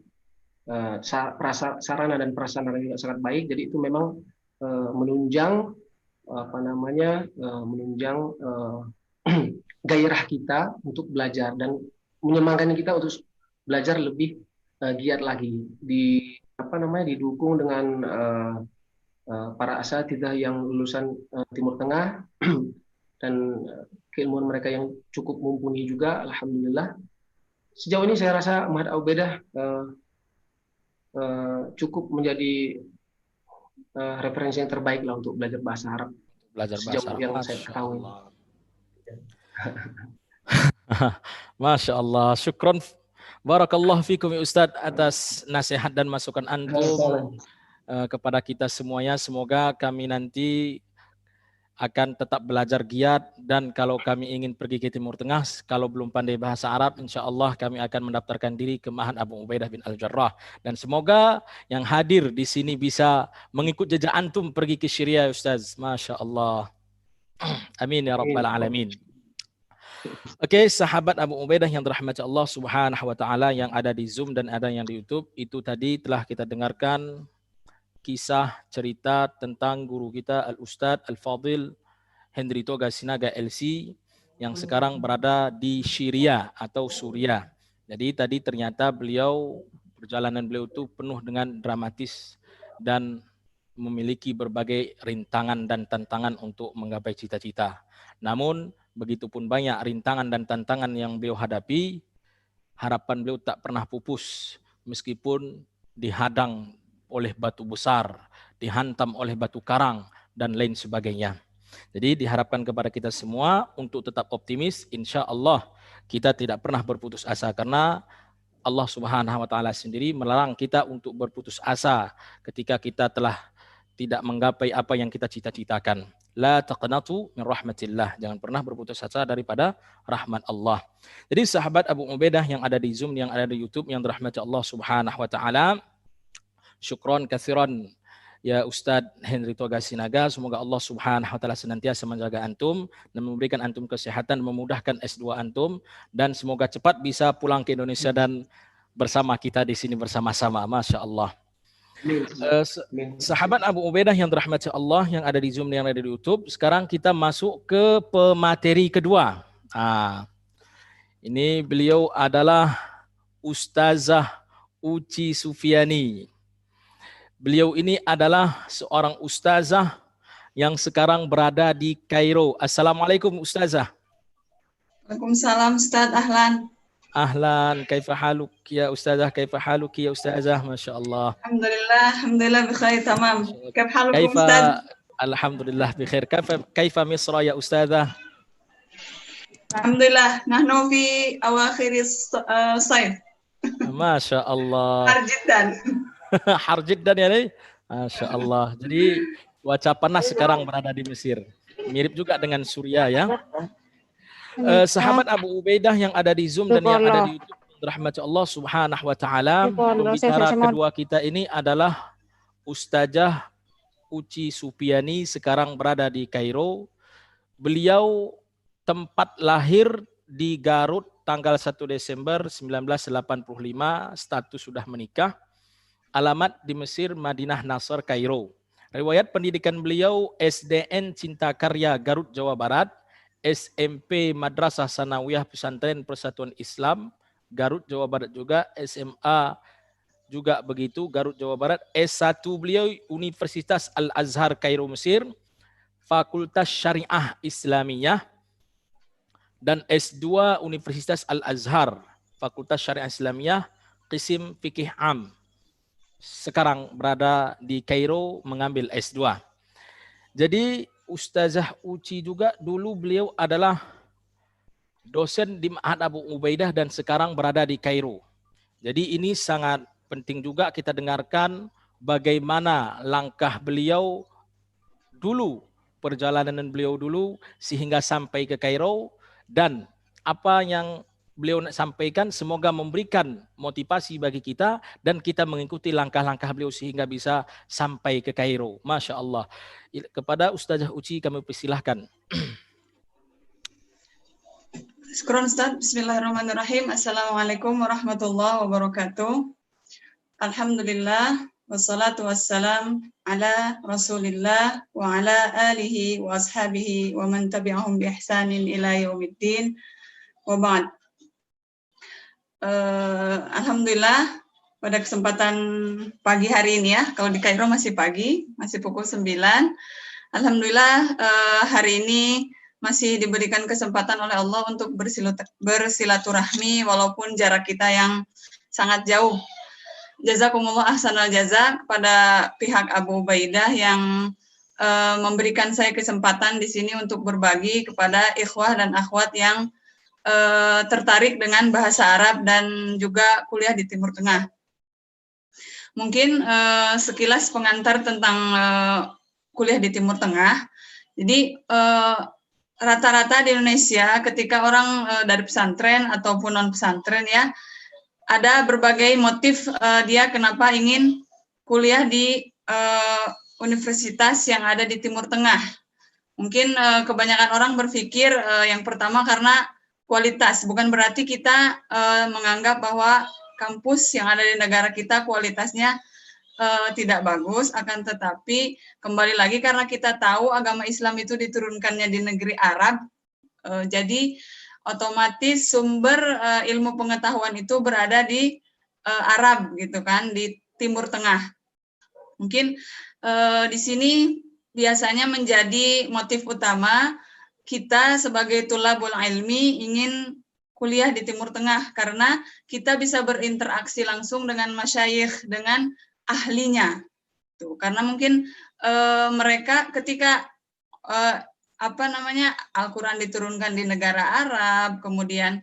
Sarana dan prasarana juga sangat baik. Jadi itu memang menunjang menunjang gairah kita untuk belajar dan menyemangati kita untuk belajar lebih giat lagi. Didukung dengan para asatidzah yang lulusan Timur Tengah dan keilmuan mereka yang cukup mumpuni juga, alhamdulillah. Sejauh ini saya rasa Mahat Abu Ubaidah cukup menjadi referensi yang terbaik lah untuk belajar bahasa Arab. Belajar Sejauh bahasa Arab. yang saya ketahui. Masya Allah. Syukron. Barakallah fikum ya Ustadz atas nasihat dan masukan Antum kepada kita semuanya. Semoga kami nanti akan tetap belajar giat dan kalau kami ingin pergi ke Timur Tengah, kalau belum pandai bahasa Arab, insya Allah kami akan mendaftarkan diri ke Mahat Abu Ubaidah bin Al-Jarrah. Dan semoga yang hadir di sini bisa mengikut jejak Antum pergi ke Syria, Ustaz. Masya Allah. Amin ya Rabbal Alamin. Oke, sahabat Abu Ubaidah yang dirahmati Allah Subhanahu wa taala yang ada di Zoom dan ada yang di YouTube, itu tadi telah kita dengarkan kisah cerita tentang guru kita Al-Ustadz Al-Fadil Henry Toga Sinaga LC yang sekarang berada di Syria atau Suriah. Jadi tadi ternyata perjalanan beliau itu penuh dengan dramatis dan memiliki berbagai rintangan dan tantangan untuk menggapai cita-cita. Namun begitupun banyak rintangan dan tantangan yang beliau hadapi, harapan beliau tak pernah pupus meskipun dihadang oleh batu besar, dihantam oleh batu karang, dan lain sebagainya. Jadi diharapkan kepada kita semua untuk tetap optimis, insya Allah kita tidak pernah berputus asa karena Allah Subhanahu wa taala sendiri melarang kita untuk berputus asa ketika kita telah tidak menggapai apa yang kita cita-citakan. La taqnatu min rahmatillah. Jangan pernah berputus asa daripada rahmat Allah. Jadi sahabat Abu Ubaidah yang ada di Zoom, yang ada di YouTube, yang dirahmati Allah Subhanahu wa taala, syukron katsiran ya Ustadz Henry Toga Sinaga. Semoga Allah Subhanahu wa taala senantiasa menjaga antum dan memberikan antum kesehatan, memudahkan S2 antum, dan semoga cepat bisa pulang ke Indonesia dan bersama kita di sini bersama-sama. Masya Allah. Sahabat Abu Ubaidah yang dirahmati Allah, yang ada di Zoom, yang ada di YouTube. Sekarang kita masuk ke pemateri kedua. Ini beliau adalah Ustazah Uci Sufiani. Beliau ini adalah seorang ustazah yang sekarang berada di Kairo. Assalamualaikum Ustazah. Waalaikumsalam Ustaz, ahlan. Ahlan, kaifa haluk ya Ustazah, kaifa haluk ya Ustazah, Masya Allah. Alhamdulillah bikhair, tamam. Kaif halukum Ustaz? Alhamdulillah bikhair. Kaifa Misra ya Ustazah? Alhamdulillah, nahnu fi awakhiris sayf. Masya Allah. Har jiddan. Har jiddan ya nih. Masya Allah. Jadi cuaca panas sekarang berada di Mesir. Mirip juga dengan Suria ya. Sahabat Abu Ubaidah yang ada di Zoom dan yang ada di YouTube, rahmat Allah Subhanahu wa taala. Pembicara kedua kita ini adalah Ustazah Uci Sufiani, sekarang berada di Kairo. Beliau tempat lahir di Garut tanggal 1 Desember 1985, status sudah menikah. Alamat di Mesir, Madinah Nasr, Kairo. Riwayat pendidikan beliau SDN Cinta Karya Garut, Jawa Barat. SMP Madrasah Sanawiyah Pesantren Persatuan Islam Garut, Jawa Barat juga. SMA juga begitu, Garut, Jawa Barat. S1 beliau Universitas Al-Azhar Kairo, Mesir, Fakultas Syariah Islamiyah. Dan S2 Universitas Al-Azhar, Fakultas Syariah Islamiyah, Qisim Fikih Am. Sekarang berada di Kairo mengambil S2. Jadi Ustazah Uci juga dulu beliau adalah dosen di Ma'had Abu Ubaidah dan sekarang berada di Kairo. Jadi ini sangat penting juga kita dengarkan bagaimana langkah beliau dulu, perjalanan beliau dulu sehingga sampai ke Kairo, dan apa yang beliau sampaikan semoga memberikan motivasi bagi kita dan kita mengikuti langkah-langkah beliau sehingga bisa sampai ke Kairo. Masya Allah. Kepada Ustazah Uci kami persilahkan. Syukran Ustaz. Bismillahirrahmanirrahim. Assalamualaikum warahmatullahi wabarakatuh. Alhamdulillah wassalatu wassalam ala Rasulillah wa ala alihi wa ashabihi wa man tabi'ahum bi ihsanin ila yaumiddin. Wa ba'd. Alhamdulillah pada kesempatan pagi hari ini ya, kalau di Kairo masih pagi, masih pukul 9. Alhamdulillah hari ini masih diberikan kesempatan oleh Allah untuk bersilaturahmi walaupun jarak kita yang sangat jauh. Jazakumullah ahsanal jaza kepada pihak Abu Ubaidah yang memberikan saya kesempatan di sini untuk berbagi kepada ikhwah dan akhwat yang tertarik dengan bahasa Arab dan juga kuliah di Timur Tengah. Mungkin sekilas pengantar tentang kuliah di Timur Tengah. Jadi rata-rata di Indonesia ketika orang dari pesantren ataupun non pesantren ya, ada berbagai motif dia kenapa ingin kuliah di universitas yang ada di Timur Tengah. Mungkin kebanyakan orang berpikir yang pertama karena kualitas, bukan berarti kita menganggap bahwa kampus yang ada di negara kita kualitasnya tidak bagus, akan tetapi kembali lagi karena kita tahu agama Islam itu diturunkannya di negeri Arab, jadi otomatis sumber ilmu pengetahuan itu berada di Arab gitu kan, di Timur Tengah. Mungkin di sini biasanya menjadi motif utama kita sebagai tulabul ilmi ingin kuliah di Timur Tengah karena kita bisa berinteraksi langsung dengan masyayikh, dengan ahlinya. Tuh, karena mungkin mereka ketika Al-Quran diturunkan di negara Arab, kemudian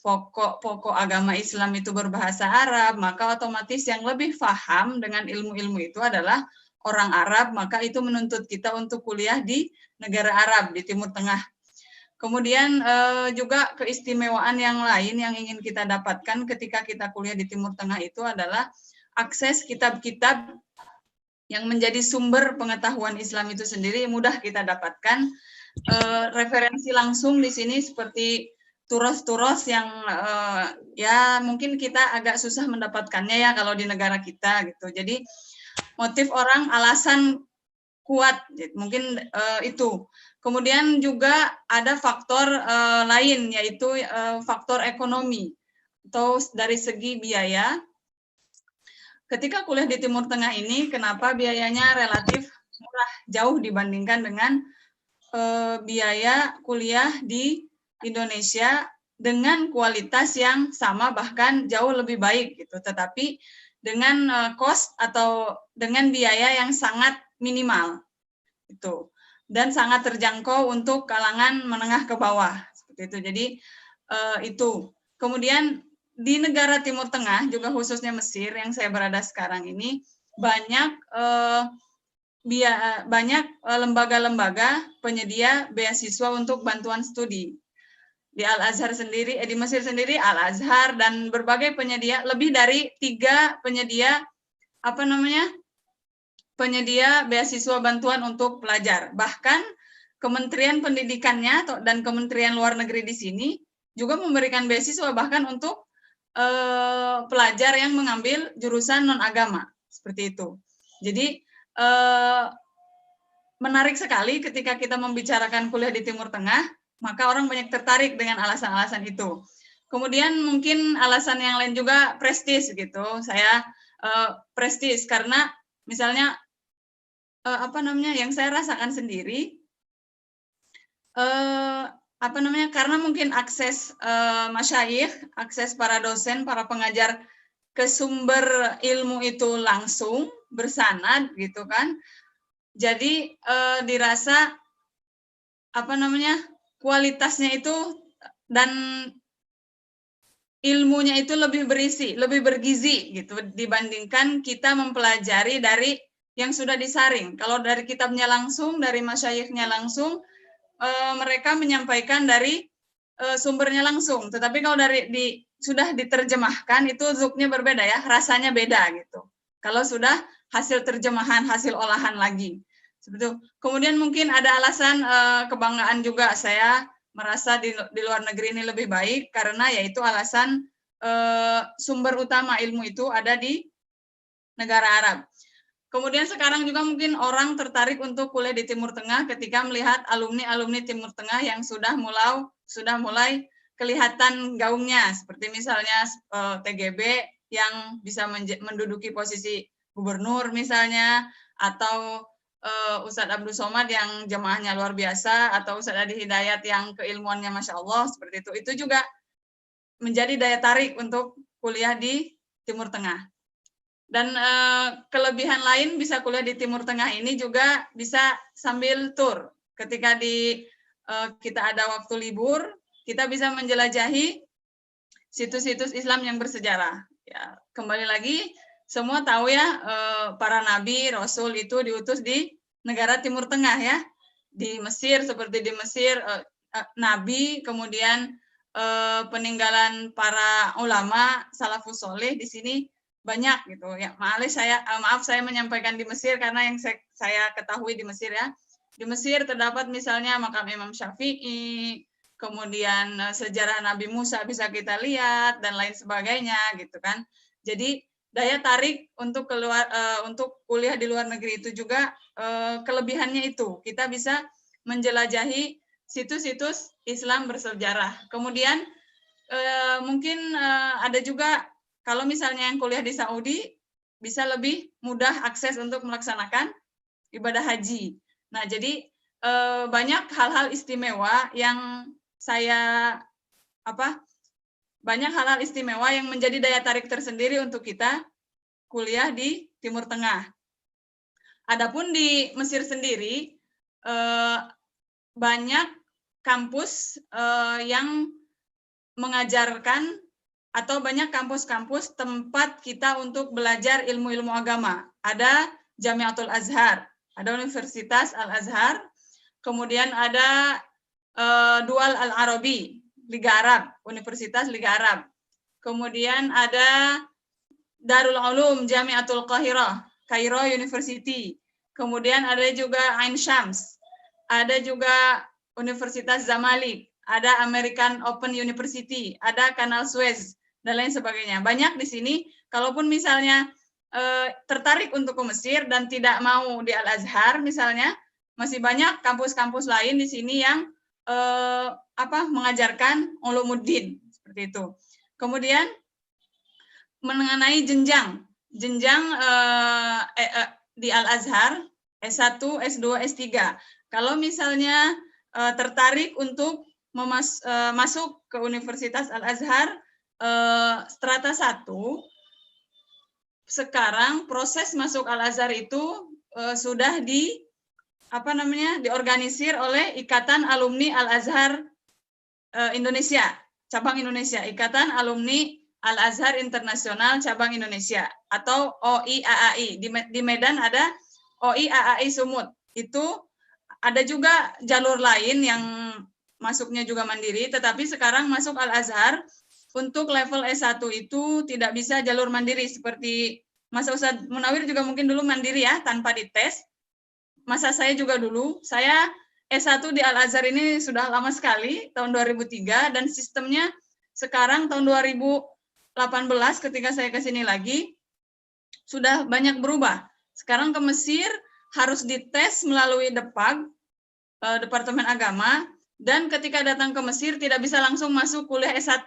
pokok-pokok agama Islam itu berbahasa Arab, maka otomatis yang lebih paham dengan ilmu-ilmu itu adalah orang Arab, maka itu menuntut kita untuk kuliah di negara Arab, di Timur Tengah. Kemudian juga keistimewaan yang lain yang ingin kita dapatkan ketika kita kuliah di Timur Tengah itu adalah akses kitab-kitab yang menjadi sumber pengetahuan Islam itu sendiri mudah kita dapatkan. Referensi langsung di sini seperti turos-turos yang ya mungkin kita agak susah mendapatkannya ya kalau di negara kita gitu. Jadi motif orang, alasan kuat, mungkin itu. Kemudian juga ada faktor lain, yaitu faktor ekonomi atau dari segi biaya. Ketika kuliah di Timur Tengah ini, kenapa biayanya relatif murah, jauh dibandingkan dengan biaya kuliah di Indonesia dengan kualitas yang sama, bahkan jauh lebih baik gitu. Tetapi dengan cost atau dengan biaya yang sangat minimal itu, dan sangat terjangkau untuk kalangan menengah ke bawah seperti itu. Jadi itu. Kemudian di negara Timur Tengah juga khususnya Mesir yang saya berada sekarang ini banyak lembaga-lembaga penyedia beasiswa untuk bantuan studi. Di Al-Azhar sendiri, di Mesir sendiri Al-Azhar dan berbagai penyedia, lebih dari 3 penyedia penyedia beasiswa bantuan untuk pelajar. Bahkan Kementerian Pendidikannya dan Kementerian Luar Negeri di sini juga memberikan beasiswa bahkan untuk pelajar yang mengambil jurusan non-agama, seperti itu. Jadi menarik sekali ketika kita membicarakan kuliah di Timur Tengah, maka orang banyak tertarik dengan alasan-alasan itu. Kemudian mungkin alasan yang lain juga prestis gitu. Saya prestis karena misalnya yang saya rasakan sendiri, karena mungkin akses masyayikh, akses para dosen, para pengajar ke sumber ilmu itu langsung bersanad gitu kan. Jadi dirasa kualitasnya itu dan ilmunya itu lebih berisi, lebih bergizi gitu dibandingkan kita mempelajari dari yang sudah disaring. Kalau dari kitabnya langsung, dari masyayikhnya langsung, mereka menyampaikan dari sumbernya langsung. Tetapi kalau sudah diterjemahkan, itu zuknya berbeda ya, rasanya beda gitu. Kalau sudah hasil terjemahan, hasil olahan lagi. Seperti itu. Kemudian mungkin ada alasan kebanggaan juga, saya merasa di luar negeri ini lebih baik, karena yaitu alasan sumber utama ilmu itu ada di negara Arab. Kemudian sekarang juga mungkin orang tertarik untuk kuliah di Timur Tengah ketika melihat alumni-alumni Timur Tengah yang sudah mulai kelihatan gaungnya, seperti misalnya TGB yang bisa menduduki posisi gubernur misalnya, atau Ustadz Abdul Somad yang jemaahnya luar biasa, atau Ustadz Adi Hidayat yang keilmuannya Masya Allah, seperti itu. Itu juga menjadi daya tarik untuk kuliah di Timur Tengah. Dan kelebihan lain bisa kuliah di Timur Tengah ini juga bisa sambil tur. Ketika kita ada waktu libur, kita bisa menjelajahi situs-situs Islam yang bersejarah. Ya, kembali lagi, semua tahu ya, para nabi, rasul itu diutus di negara Timur Tengah ya. Di Mesir, seperti di Mesir, nabi, kemudian peninggalan para ulama, salafus soleh di sini banyak gitu ya. Maaf saya menyampaikan di Mesir karena yang saya ketahui di Mesir ya. Di Mesir terdapat misalnya makam Imam Syafi'i, kemudian sejarah Nabi Musa bisa kita lihat dan lain sebagainya gitu kan. Jadi daya tarik untuk untuk kuliah di luar negeri itu juga kelebihannya itu, kita bisa menjelajahi situs-situs Islam bersejarah. Kemudian mungkin ada juga kalau misalnya yang kuliah di Saudi bisa lebih mudah akses untuk melaksanakan ibadah haji. Nah, jadi banyak hal-hal istimewa yang banyak hal-hal istimewa yang menjadi daya tarik tersendiri untuk kita kuliah di Timur Tengah. Adapun di Mesir sendiri banyak kampus yang mengajarkan atau banyak kampus-kampus tempat kita untuk belajar ilmu-ilmu agama. Ada Jamiatul Azhar, ada Universitas Al-Azhar, kemudian ada Dual Al-Arabi, Liga Arab, Universitas Liga Arab. Kemudian ada Darul Ulum Jamiatul Qahirah, Cairo University. Kemudian ada juga Ain Shams. Ada juga Universitas Zamalek. Ada American Open University. Ada Kanal Suez dan lain sebagainya. Banyak di sini. Kalaupun misalnya tertarik untuk ke Mesir dan tidak mau di Al-Azhar misalnya, masih banyak kampus-kampus lain di sini yang mengajarkan ulumuddin seperti itu. Kemudian mengenai jenjang di Al-Azhar S1, S2, S3. Kalau misalnya tertarik untuk masuk ke Universitas Al-Azhar strata 1, sekarang proses masuk Al-Azhar itu sudah diorganisir oleh Ikatan Alumni Al-Azhar Indonesia, cabang Indonesia, Ikatan Alumni Al-Azhar Internasional cabang Indonesia atau OIAAI. Di Medan ada OIAAI Sumut. Itu ada juga jalur lain yang masuknya juga mandiri, tetapi sekarang masuk Al-Azhar untuk level S1 itu tidak bisa jalur mandiri seperti Mas Ustadz Munawir juga mungkin dulu mandiri ya, tanpa dites. Masa saya juga dulu, saya S1 di Al-Azhar ini sudah lama sekali, tahun 2003, dan sistemnya sekarang tahun 2018 ketika saya ke sini lagi, sudah banyak berubah. Sekarang ke Mesir harus dites melalui DEPAG, Departemen Agama, dan ketika datang ke Mesir tidak bisa langsung masuk kuliah S1.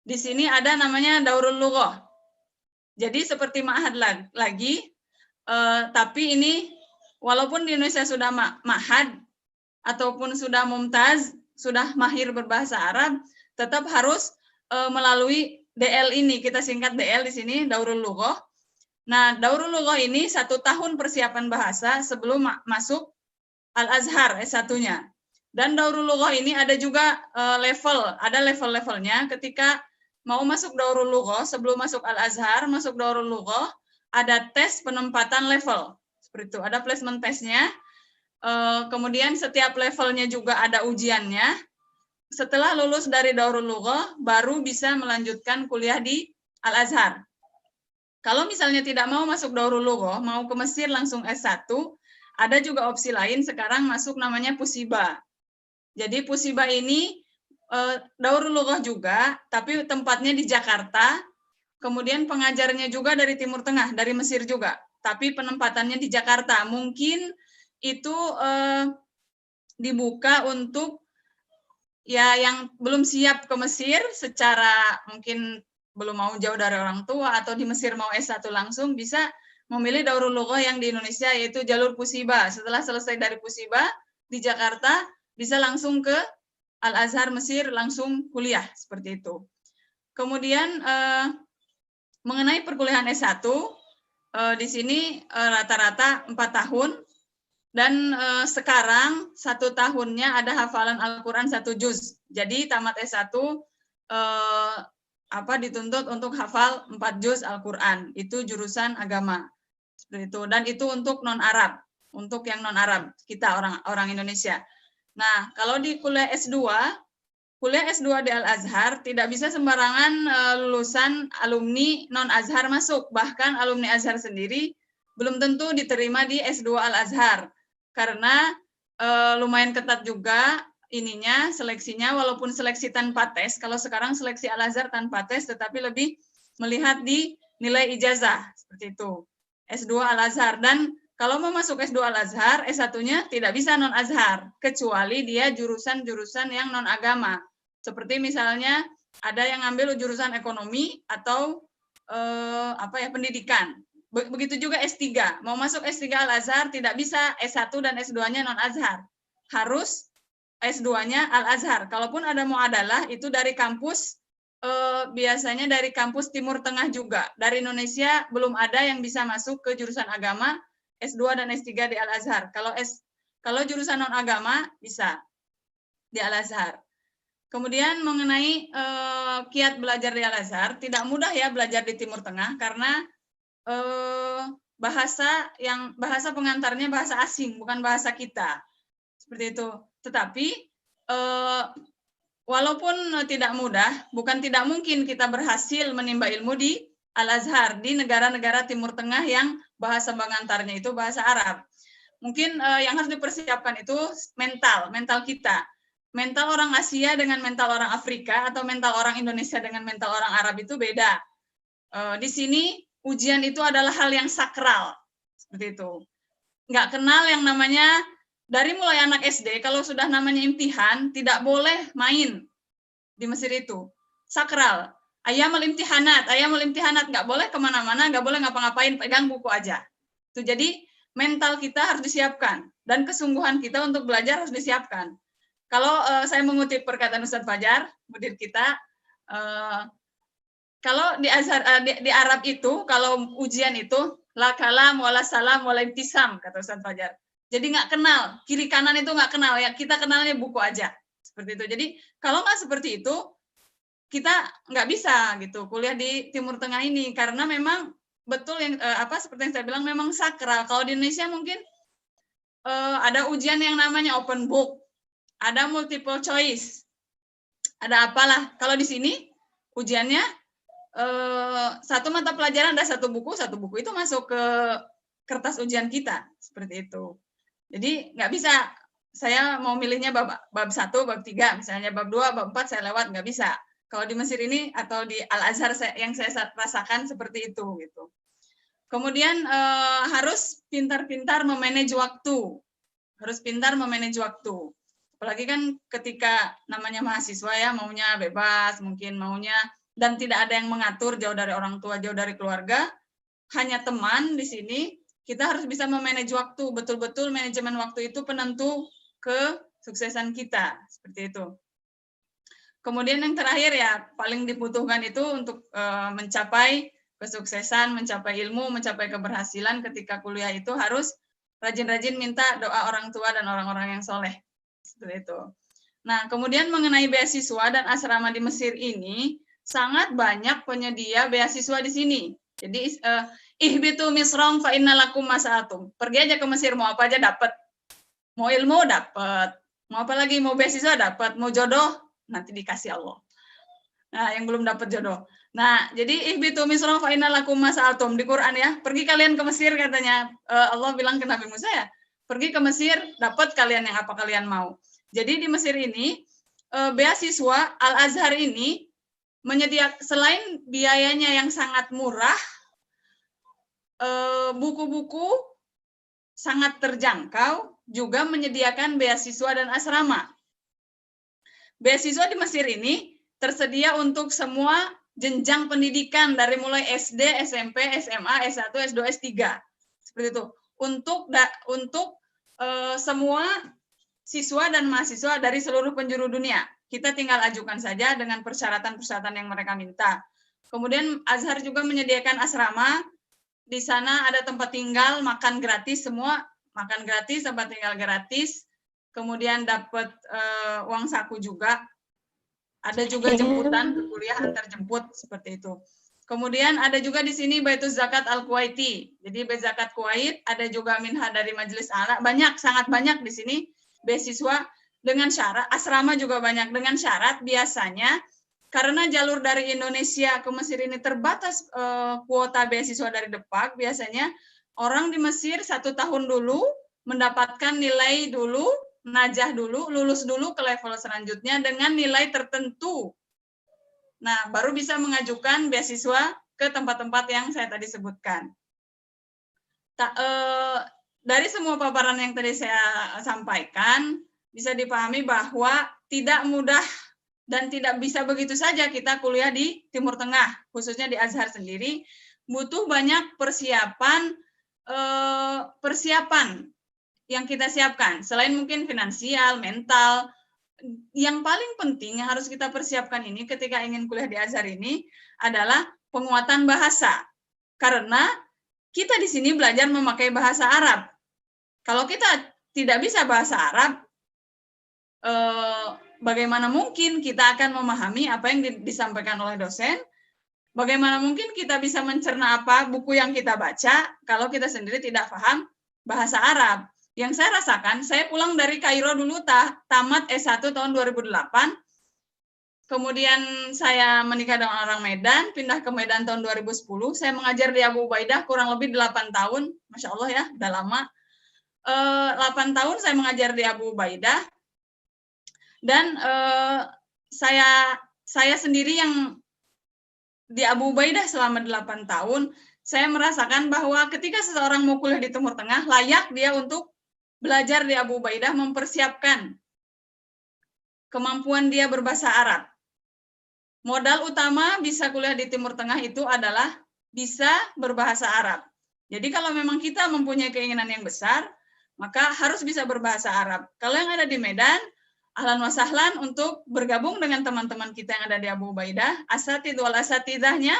Di sini ada namanya Daurul Lughah. Jadi seperti ma'had lagi, tapi ini walaupun di Indonesia sudah ma'had ataupun sudah mumtaz, sudah mahir berbahasa Arab, tetap harus melalui DL ini, kita singkat DL di sini, Daurul Lughah. Nah, Daurul Lughah ini 1 tahun persiapan bahasa sebelum masuk Al-Azhar S1-nya. Dan Daurul Lughah ini ada juga level-levelnya. Ketika mau masuk Daurul Lughah, sebelum masuk Al-Azhar, masuk Daurul Lughah, ada tes penempatan level. Seperti itu, ada placement testnya. Kemudian setiap levelnya juga ada ujiannya. Setelah lulus dari Daurul Lughah, baru bisa melanjutkan kuliah di Al-Azhar. Kalau misalnya tidak mau masuk Daurul Lughah, mau ke Mesir langsung S1, ada juga opsi lain, sekarang masuk namanya Pusiba. Jadi Pusiba ini Daurul Lughah juga, tapi tempatnya di Jakarta, kemudian pengajarnya juga dari Timur Tengah, dari Mesir juga, tapi penempatannya di Jakarta. Mungkin itu dibuka untuk ya yang belum siap ke Mesir, secara mungkin belum mau jauh dari orang tua, atau di Mesir mau S1 langsung, bisa memilih Daurul Lughah yang di Indonesia, yaitu jalur Pusiba. Setelah selesai dari Pusiba, di Jakarta, bisa langsung ke Al-Azhar Mesir, langsung kuliah, seperti itu. Kemudian mengenai perkuliahan S1, di sini rata-rata 4 tahun, dan sekarang 1 tahunnya ada hafalan Al-Quran 1 juz. Jadi tamat S1 dituntut untuk hafal 4 juz Al-Quran. Itu jurusan agama. Seperti itu. Dan itu untuk non-Arab. Untuk yang non-Arab, kita orang Indonesia. Nah, kalau di kuliah S2 di Al-Azhar tidak bisa sembarangan lulusan alumni non-Azhar masuk. Bahkan alumni Azhar sendiri belum tentu diterima di S2 Al-Azhar. Karena lumayan ketat juga seleksinya, walaupun seleksi tanpa tes. Kalau sekarang seleksi Al-Azhar tanpa tes, tetapi lebih melihat di nilai ijazah, seperti itu. S2 Al-Azhar. Dan kalau mau masuk S2 Al-Azhar, S1-nya tidak bisa non-Azhar, kecuali dia jurusan-jurusan yang non-agama. Seperti misalnya ada yang ngambil jurusan ekonomi atau pendidikan. Begitu juga S3. Mau masuk S3 Al-Azhar tidak bisa S1 dan S2-nya non-Azhar. Harus S2-nya Al-Azhar. Kalaupun ada muadalah, itu dari kampus, biasanya dari kampus Timur Tengah juga. Dari Indonesia belum ada yang bisa masuk ke jurusan agama S2 dan S3 di Al-Azhar. Kalau jurusan non-agama bisa di Al-Azhar. Kemudian mengenai kiat belajar di Al-Azhar, tidak mudah ya belajar di Timur Tengah karena bahasa pengantarnya bahasa asing, bukan bahasa kita. Seperti itu. Tetapi walaupun tidak mudah, bukan tidak mungkin kita berhasil menimba ilmu di Al-Azhar di negara-negara Timur Tengah yang bahasa pengantarnya itu bahasa Arab. Mungkin yang harus dipersiapkan itu mental kita. Mental orang Asia dengan mental orang Afrika atau mental orang Indonesia dengan mental orang Arab itu beda. Di sini ujian itu adalah hal yang sakral, seperti itu. Nggak kenal yang namanya, dari mulai anak SD, kalau sudah namanya imtihan, tidak boleh main di Mesir itu. Sakral. Ayamul imtihanat, nggak boleh kemana-mana, nggak boleh ngapa-ngapain, pegang buku aja. Itu jadi mental kita harus disiapkan, dan kesungguhan kita untuk belajar harus disiapkan. Kalau saya mengutip perkataan Ustadz Fajar, mudir kita, kalau di Azhar, di Arab itu, kalau ujian itu, la kalam, wala salam, wala intisam, kata Ustadz Fajar. Jadi nggak kenal, kiri kanan itu nggak kenal, ya kita kenalnya buku aja. Seperti itu. Jadi kalau nggak seperti itu, kita nggak bisa gitu kuliah di Timur Tengah ini, karena memang betul yang seperti yang saya bilang, memang sakral. Kalau di Indonesia mungkin ada ujian yang namanya open book, ada multiple choice, ada apalah. Kalau di sini ujiannya satu mata pelajaran ada satu buku itu masuk ke kertas ujian kita, seperti itu. Jadi nggak bisa saya mau milihnya bab 1, bab 3, misalnya bab 2, bab 4 saya lewat, nggak bisa. Kalau di Mesir ini atau di Al-Azhar yang saya rasakan seperti itu gitu. Kemudian harus pintar-pintar memanage waktu. Apalagi kan ketika namanya mahasiswa ya, maunya bebas, mungkin maunya, dan tidak ada yang mengatur, jauh dari orang tua, jauh dari keluarga, hanya teman di sini. Kita harus bisa memanage waktu, betul-betul manajemen waktu itu penentu kesuksesan kita, seperti itu. Kemudian yang terakhir ya, paling dibutuhkan itu untuk mencapai kesuksesan, mencapai ilmu, mencapai keberhasilan ketika kuliah itu harus rajin-rajin minta doa orang tua dan orang-orang yang soleh. Seperti itu. Nah, kemudian mengenai beasiswa dan asrama di Mesir ini, sangat banyak penyedia beasiswa di sini. Jadi, ihbitu misrong fa innalakum masa'atum. Pergi aja ke Mesir, mau apa aja dapat. Mau ilmu dapat. Mau apa lagi? Mau beasiswa dapat. Mau jodoh, nanti dikasih Allah. Nah, yang belum dapat jodoh. Nah, jadi ihbitu misrong fa innalakum masa'atum di Quran ya. Pergi kalian ke Mesir katanya. Allah bilang ke Nabi Musa ya. Pergi ke Mesir, dapat kalian yang apa kalian mau. Jadi di Mesir ini, beasiswa Al-Azhar ini menyediakan, selain biayanya yang sangat murah, buku-buku sangat terjangkau, juga menyediakan beasiswa dan asrama. Beasiswa di Mesir ini tersedia untuk semua jenjang pendidikan, dari mulai SD, SMP, SMA, S1, S2, S3. Seperti itu. Untuk semua siswa dan mahasiswa dari seluruh penjuru dunia. Kita tinggal ajukan saja dengan persyaratan-persyaratan yang mereka minta. Kemudian Azhar juga menyediakan asrama. Di sana ada tempat tinggal, makan gratis semua, makan gratis, tempat tinggal gratis. Kemudian dapat uang saku juga. Ada juga jemputan ke kuliah antar jemput, seperti itu. Kemudian ada juga di sini Baitul Zakat Al-Kuwaiti. Jadi Bait Zakat Kuwait, ada juga minha dari Majelis A'la. Banyak, sangat banyak di sini beasiswa dengan syarat, asrama juga banyak dengan syarat biasanya, karena jalur dari Indonesia ke Mesir ini terbatas kuota beasiswa dari Depak, biasanya orang di Mesir 1 tahun dulu mendapatkan nilai dulu, najah dulu, lulus dulu ke level selanjutnya dengan nilai tertentu. Nah, baru bisa mengajukan beasiswa ke tempat-tempat yang saya tadi sebutkan. Dari semua paparan yang tadi saya sampaikan, bisa dipahami bahwa tidak mudah dan tidak bisa begitu saja kita kuliah di Timur Tengah, khususnya di Azhar sendiri, butuh banyak persiapan yang kita siapkan. Selain mungkin finansial, mental, yang paling penting yang harus kita persiapkan ini ketika ingin kuliah di Azhar ini adalah penguatan bahasa. Karena kita di sini belajar memakai bahasa Arab. Kalau kita tidak bisa bahasa Arab, bagaimana mungkin kita akan memahami apa yang disampaikan oleh dosen? Bagaimana mungkin kita bisa mencerna apa buku yang kita baca kalau kita sendiri tidak paham bahasa Arab? Yang saya rasakan, saya pulang dari Kairo dulu, tamat S1 tahun 2008, Kemudian saya menikah dengan orang Medan, pindah ke Medan tahun 2010. Saya mengajar di Abu Ubaidah kurang lebih 8 tahun. Masya Allah ya, udah lama. 8 tahun saya mengajar di Abu Ubaidah. Dan saya sendiri yang di Abu Ubaidah selama 8 tahun, saya merasakan bahwa ketika seseorang mau kuliah di Timur Tengah, layak dia untuk belajar di Abu Ubaidah, mempersiapkan kemampuan dia berbahasa Arab. Modal utama bisa kuliah di Timur Tengah itu adalah bisa berbahasa Arab. Jadi kalau memang kita mempunyai keinginan yang besar, maka harus bisa berbahasa Arab. Kalau yang ada di Medan, ahlan wa sahlan untuk bergabung dengan teman-teman kita yang ada di Abu Ubaidah. Asatidz wal asatidahnya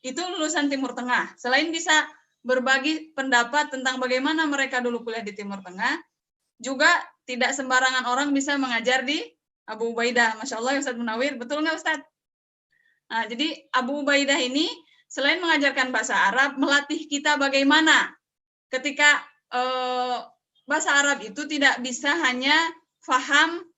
itu lulusan Timur Tengah. Selain bisa berbagi pendapat tentang bagaimana mereka dulu kuliah di Timur Tengah, juga tidak sembarangan orang bisa mengajar di Abu Ubaidah. Masya Allah, Ustadz Munawir, betul nggak Ustadz? Nah, jadi Abu Ubaidah ini selain mengajarkan bahasa Arab, melatih kita bagaimana ketika bahasa Arab itu tidak bisa hanya faham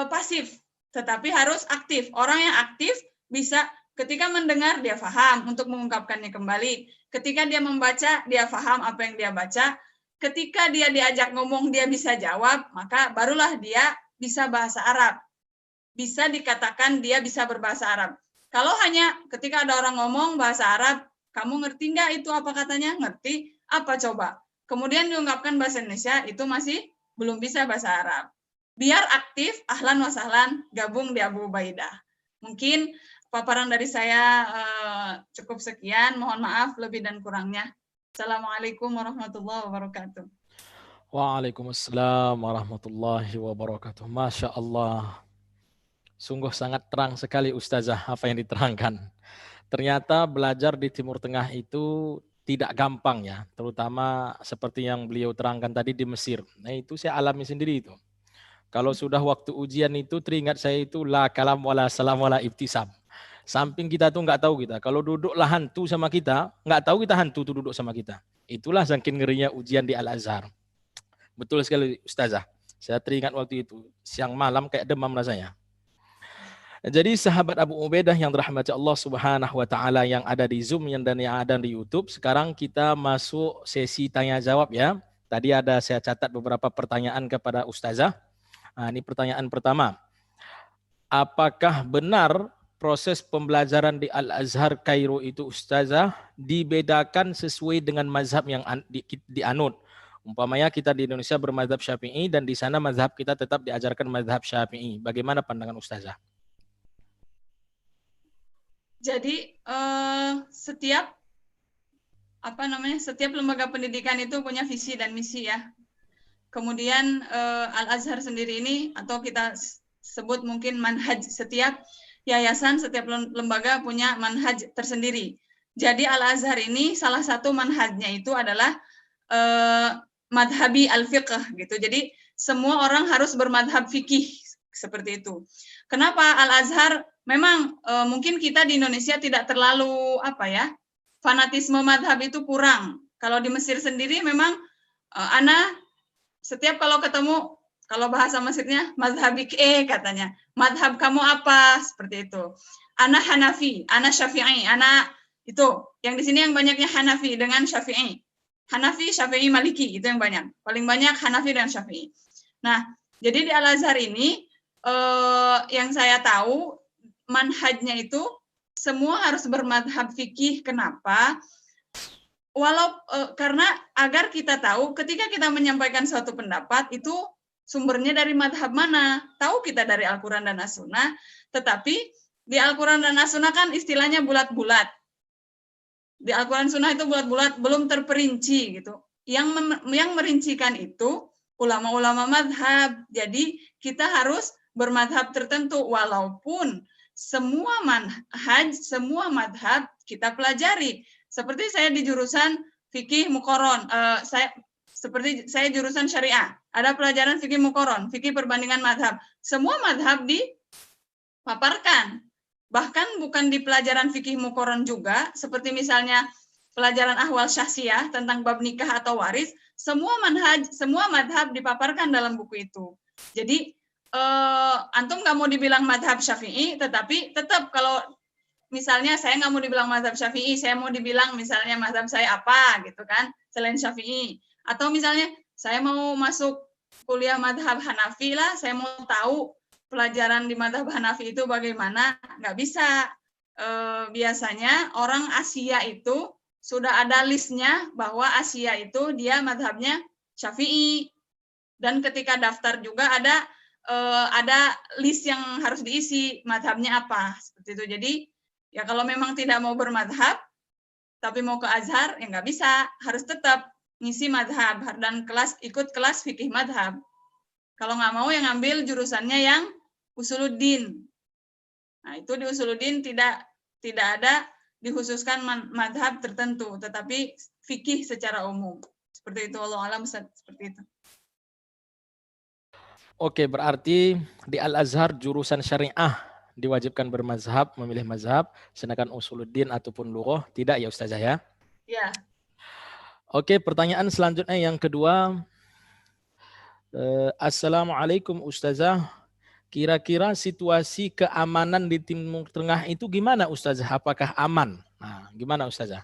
pasif, tetapi harus aktif. Orang yang aktif bisa ketika mendengar dia faham untuk mengungkapkannya kembali. Ketika dia membaca, dia faham apa yang dia baca. Ketika dia diajak ngomong, dia bisa jawab, maka barulah dia bisa bahasa Arab. Bisa dikatakan dia bisa berbahasa Arab. Kalau hanya ketika ada orang ngomong bahasa Arab, kamu ngerti nggak itu apa katanya? Ngerti. Apa coba? Kemudian diungkapkan bahasa Indonesia, itu masih belum bisa bahasa Arab. Biar aktif, ahlan wa sahlan, gabung di Abu Ubaidah. Mungkin paparan dari saya cukup sekian. Mohon maaf lebih dan kurangnya. Assalamualaikum warahmatullahi wabarakatuh. Waalaikumsalam warahmatullahi wabarakatuh. Masya Allah. Sungguh sangat terang sekali Ustazah apa yang diterangkan. Ternyata belajar di Timur Tengah itu tidak gampang ya. Terutama seperti yang beliau terangkan tadi di Mesir. Nah itu saya alami sendiri itu. Kalau sudah waktu ujian itu teringat saya itu la kalam wala salam wala ibtisam. Samping kita tuh nggak tahu kita. Kalau duduklah hantu sama kita, nggak tahu kita hantu tuh duduk sama kita. Itulah saking ngerinya ujian di Al-Azhar. Betul sekali Ustazah. Saya teringat waktu itu. Siang malam kayak demam rasanya. Jadi sahabat Abu Ubaidah yang dirahmati Allah Subhanahu wa taala yang ada di Zoom dan yang ada di YouTube, sekarang kita masuk sesi tanya jawab ya. Tadi ada saya catat beberapa pertanyaan kepada Ustazah. Nah, ini pertanyaan pertama. Apakah benar proses pembelajaran di Al-Azhar Kairo itu Ustazah dibedakan sesuai dengan mazhab yang dianut? Umpamanya kita di Indonesia bermazhab Syafi'i dan di sana mazhab kita tetap diajarkan mazhab Syafi'i. Bagaimana pandangan Ustazah? Jadi setiap lembaga pendidikan itu punya visi dan misi ya. Kemudian Al-Azhar sendiri ini atau kita sebut mungkin manhaj, setiap yayasan, setiap lembaga punya manhaj tersendiri. Jadi Al-Azhar ini salah satu manhajnya itu adalah madhabi al-fiqh gitu. Jadi semua orang harus bermadhab fikih seperti itu. Kenapa Al-Azhar? Memang mungkin kita di Indonesia tidak terlalu fanatisme madhab itu kurang. Kalau di Mesir sendiri memang ana setiap kalau ketemu, kalau bahasa Mesirnya madhabik katanya. Madhab kamu apa? Seperti itu. Ana Hanafi, ana Syafi'i, ana itu. Yang di sini yang banyaknya Hanafi dengan Syafi'i. Hanafi, Syafi'i, Maliki itu yang banyak. Paling banyak Hanafi dan Syafi'i. Nah, jadi di Al-Azhar ini yang saya tahu manhajnya itu semua harus bermadhab fikih. Kenapa? Karena agar kita tahu ketika kita menyampaikan suatu pendapat itu sumbernya dari madhab mana. Tahu kita dari Al-Quran dan As-Sunnah, tetapi di Al-Quran dan As-Sunnah kan istilahnya bulat-bulat. Di Al-Quran Sunnah itu bulat-bulat, belum terperinci gitu. Yang merincikan itu ulama-ulama madhab. Jadi kita harus bermadhab tertentu walaupun semua manhaj, semua madhab kita pelajari. Seperti saya di jurusan fikih muqaron, saya jurusan syariah, ada pelajaran fikih muqaron, fikih perbandingan madhab. Semua madhab dipaparkan. Bahkan bukan di pelajaran fikih muqaron juga, seperti misalnya pelajaran ahwal syahsiyah tentang bab nikah atau waris, semua manhaj, semua madhab dipaparkan dalam buku itu. Jadi antum nggak mau dibilang madhab Syafi'i, tetapi tetap kalau misalnya saya nggak mau dibilang madhab Syafi'i, saya mau dibilang misalnya madhab saya apa gitu kan, selain Syafi'i. Atau misalnya saya mau masuk kuliah madhab Hanafi lah, saya mau tahu pelajaran di madhab Hanafi itu bagaimana, nggak bisa. Biasanya orang Asia itu sudah ada listnya bahwa Asia itu dia madhabnya Syafi'i. Dan ketika daftar juga ada list yang harus diisi, madhabnya apa, seperti itu. Jadi ya kalau memang tidak mau bermadhab, tapi mau ke Azhar, ya nggak bisa, harus tetap ngisi madhab dan ikut kelas fikih madhab. Kalau nggak mau yang ngambil jurusannya yang usuluddin. Nah itu di usuluddin tidak ada dikhususkan madhab tertentu, tetapi fikih secara umum. Seperti itu, Allah alam, seperti itu. Oke, berarti di Al-Azhar jurusan syariah diwajibkan bermazhab, memilih mazhab, sedangkan usuluddin ataupun lughah tidak ya Ustazah ya? Ya. Oke, pertanyaan selanjutnya yang kedua. Assalamualaikum Ustazah. Kira-kira situasi keamanan di Timur Tengah itu gimana Ustazah? Apakah aman? Nah, gimana Ustazah?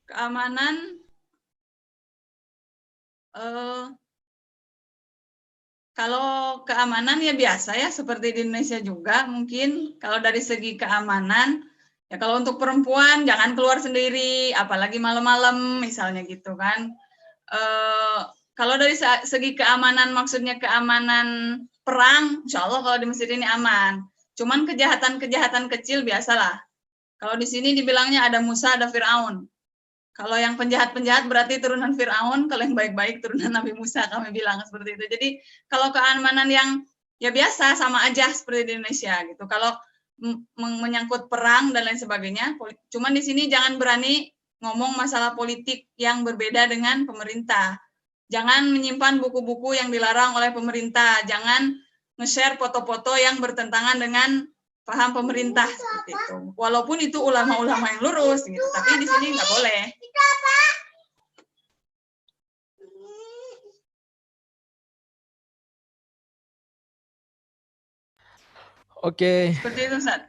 Keamanan kalau keamanan ya biasa ya, seperti di Indonesia juga mungkin. Kalau dari segi keamanan, ya kalau untuk perempuan jangan keluar sendiri, apalagi malam-malam misalnya gitu kan. Kalau dari segi keamanan, maksudnya keamanan perang, insya Allah kalau di Mesir ini aman. Cuman kejahatan-kejahatan kecil biasalah. Kalau di sini dibilangnya ada Musa, ada Fir'aun. Kalau yang penjahat-penjahat berarti turunan Fir'aun, kalau yang baik-baik turunan Nabi Musa, kami bilang seperti itu. Jadi kalau keamanan yang ya biasa sama aja seperti di Indonesia gitu. Kalau menyangkut perang dan lain sebagainya, cuman di sini jangan berani ngomong masalah politik yang berbeda dengan pemerintah. Jangan menyimpan buku-buku yang dilarang oleh pemerintah. Jangan nge-share foto-foto yang bertentangan dengan paham pemerintah seperti itu. Walaupun itu ulama-ulama yang lurus gitu, tapi di sini nggak boleh. Oke. Seperti itu, Ustaz.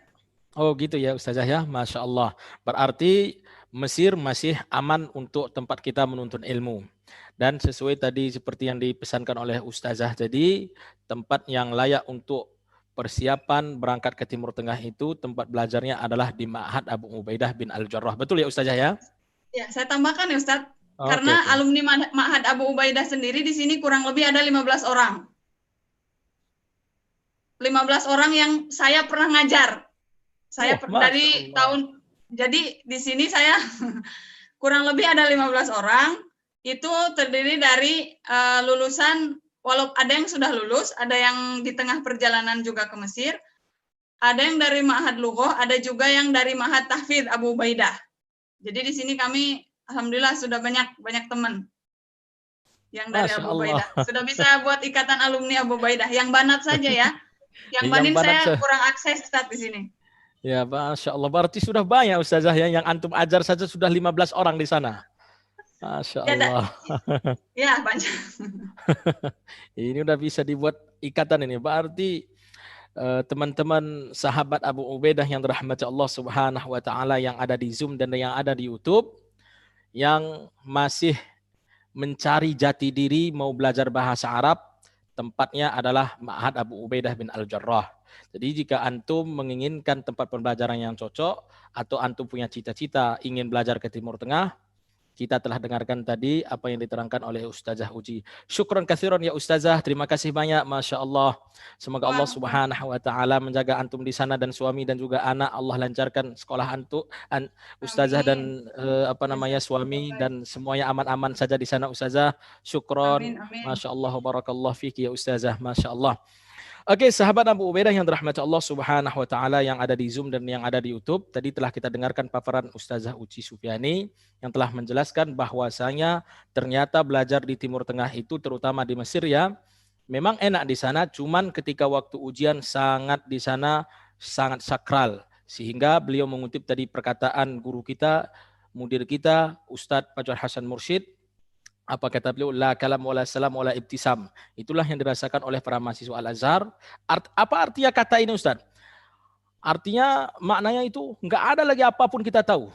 Oh gitu ya Ustazah ya, Masya Allah. Berarti Mesir masih aman untuk tempat kita menuntut ilmu. Dan sesuai tadi seperti yang dipesankan oleh Ustazah, jadi tempat yang layak untuk persiapan berangkat ke Timur Tengah itu tempat belajarnya adalah di Ma'had Abu Ubaidah bin Al-Jarrah. Betul ya Ustazah ya? Ya, saya tambahkan ya Ustaz. Karena alumni Ma'had Abu Ubaidah sendiri di sini kurang lebih ada 15 orang. 15 orang yang saya pernah ngajar. Saya dari tahun, jadi di sini saya kurang lebih ada 15 orang. Itu terdiri dari lulusan, walau ada yang sudah lulus, ada yang di tengah perjalanan juga ke Mesir, ada yang dari Ma'had Lughah, ada juga yang dari Ma'had Tahfidz Abu Ubaidah. Jadi di sini kami alhamdulillah sudah banyak teman yang dari Abu Ubaidah. Sudah bisa buat ikatan alumni Abu Ubaidah. Yang Banat saja ya. Yang Banin saya kurang akses Ustaz di sini. Ya, Masya Allah. Berarti sudah banyak Ustazah ya, yang antum ajar saja sudah 15 orang di sana. Masya Allah. Ya, banyak. Ini udah bisa dibuat ikatan ini. Berarti teman-teman sahabat Abu Ubaidah yang dirahmati Allah Subhanahu wa taala yang ada di Zoom dan yang ada di YouTube, yang masih mencari jati diri mau belajar bahasa Arab, tempatnya adalah Ma'had Abu Ubaidah bin Al-Jarrah. Jadi jika antum menginginkan tempat pembelajaran yang cocok atau antum punya cita-cita ingin belajar ke Timur Tengah, kita telah dengarkan tadi apa yang diterangkan oleh Ustazah Uji. Syukran katsiran ya Ustazah, terima kasih banyak, Masya Allah. Semoga Allah Subhanahu wa taala menjaga antum di sana dan suami dan juga anak. Allah lancarkan sekolah antum, Ustazah dan suami dan semuanya aman-aman saja di sana Ustazah. Syukran. Masya Allah, barakallah fiki ya Ustazah, Masya Allah. Oke, sahabat Abu Ubaidah yang dirahmati Allah Subhanahu wa taala yang ada di Zoom dan yang ada di YouTube, tadi telah kita dengarkan paparan Ustazah Uci Sufiani yang telah menjelaskan bahwasanya ternyata belajar di Timur Tengah itu terutama di Mesir ya, memang enak di sana, cuman ketika waktu ujian sangat di sana sangat sakral. Sehingga beliau mengutip tadi perkataan guru kita, mudir kita, Ustadz Fajr Hasan Mursyid, Apa kata beliau? La kalam wala salam wala ibtisam. Itulah yang dirasakan oleh para mahasiswa Al-Azhar. Apa artinya kata ini, Ustaz? Artinya maknanya itu nggak ada lagi apapun kita tahu.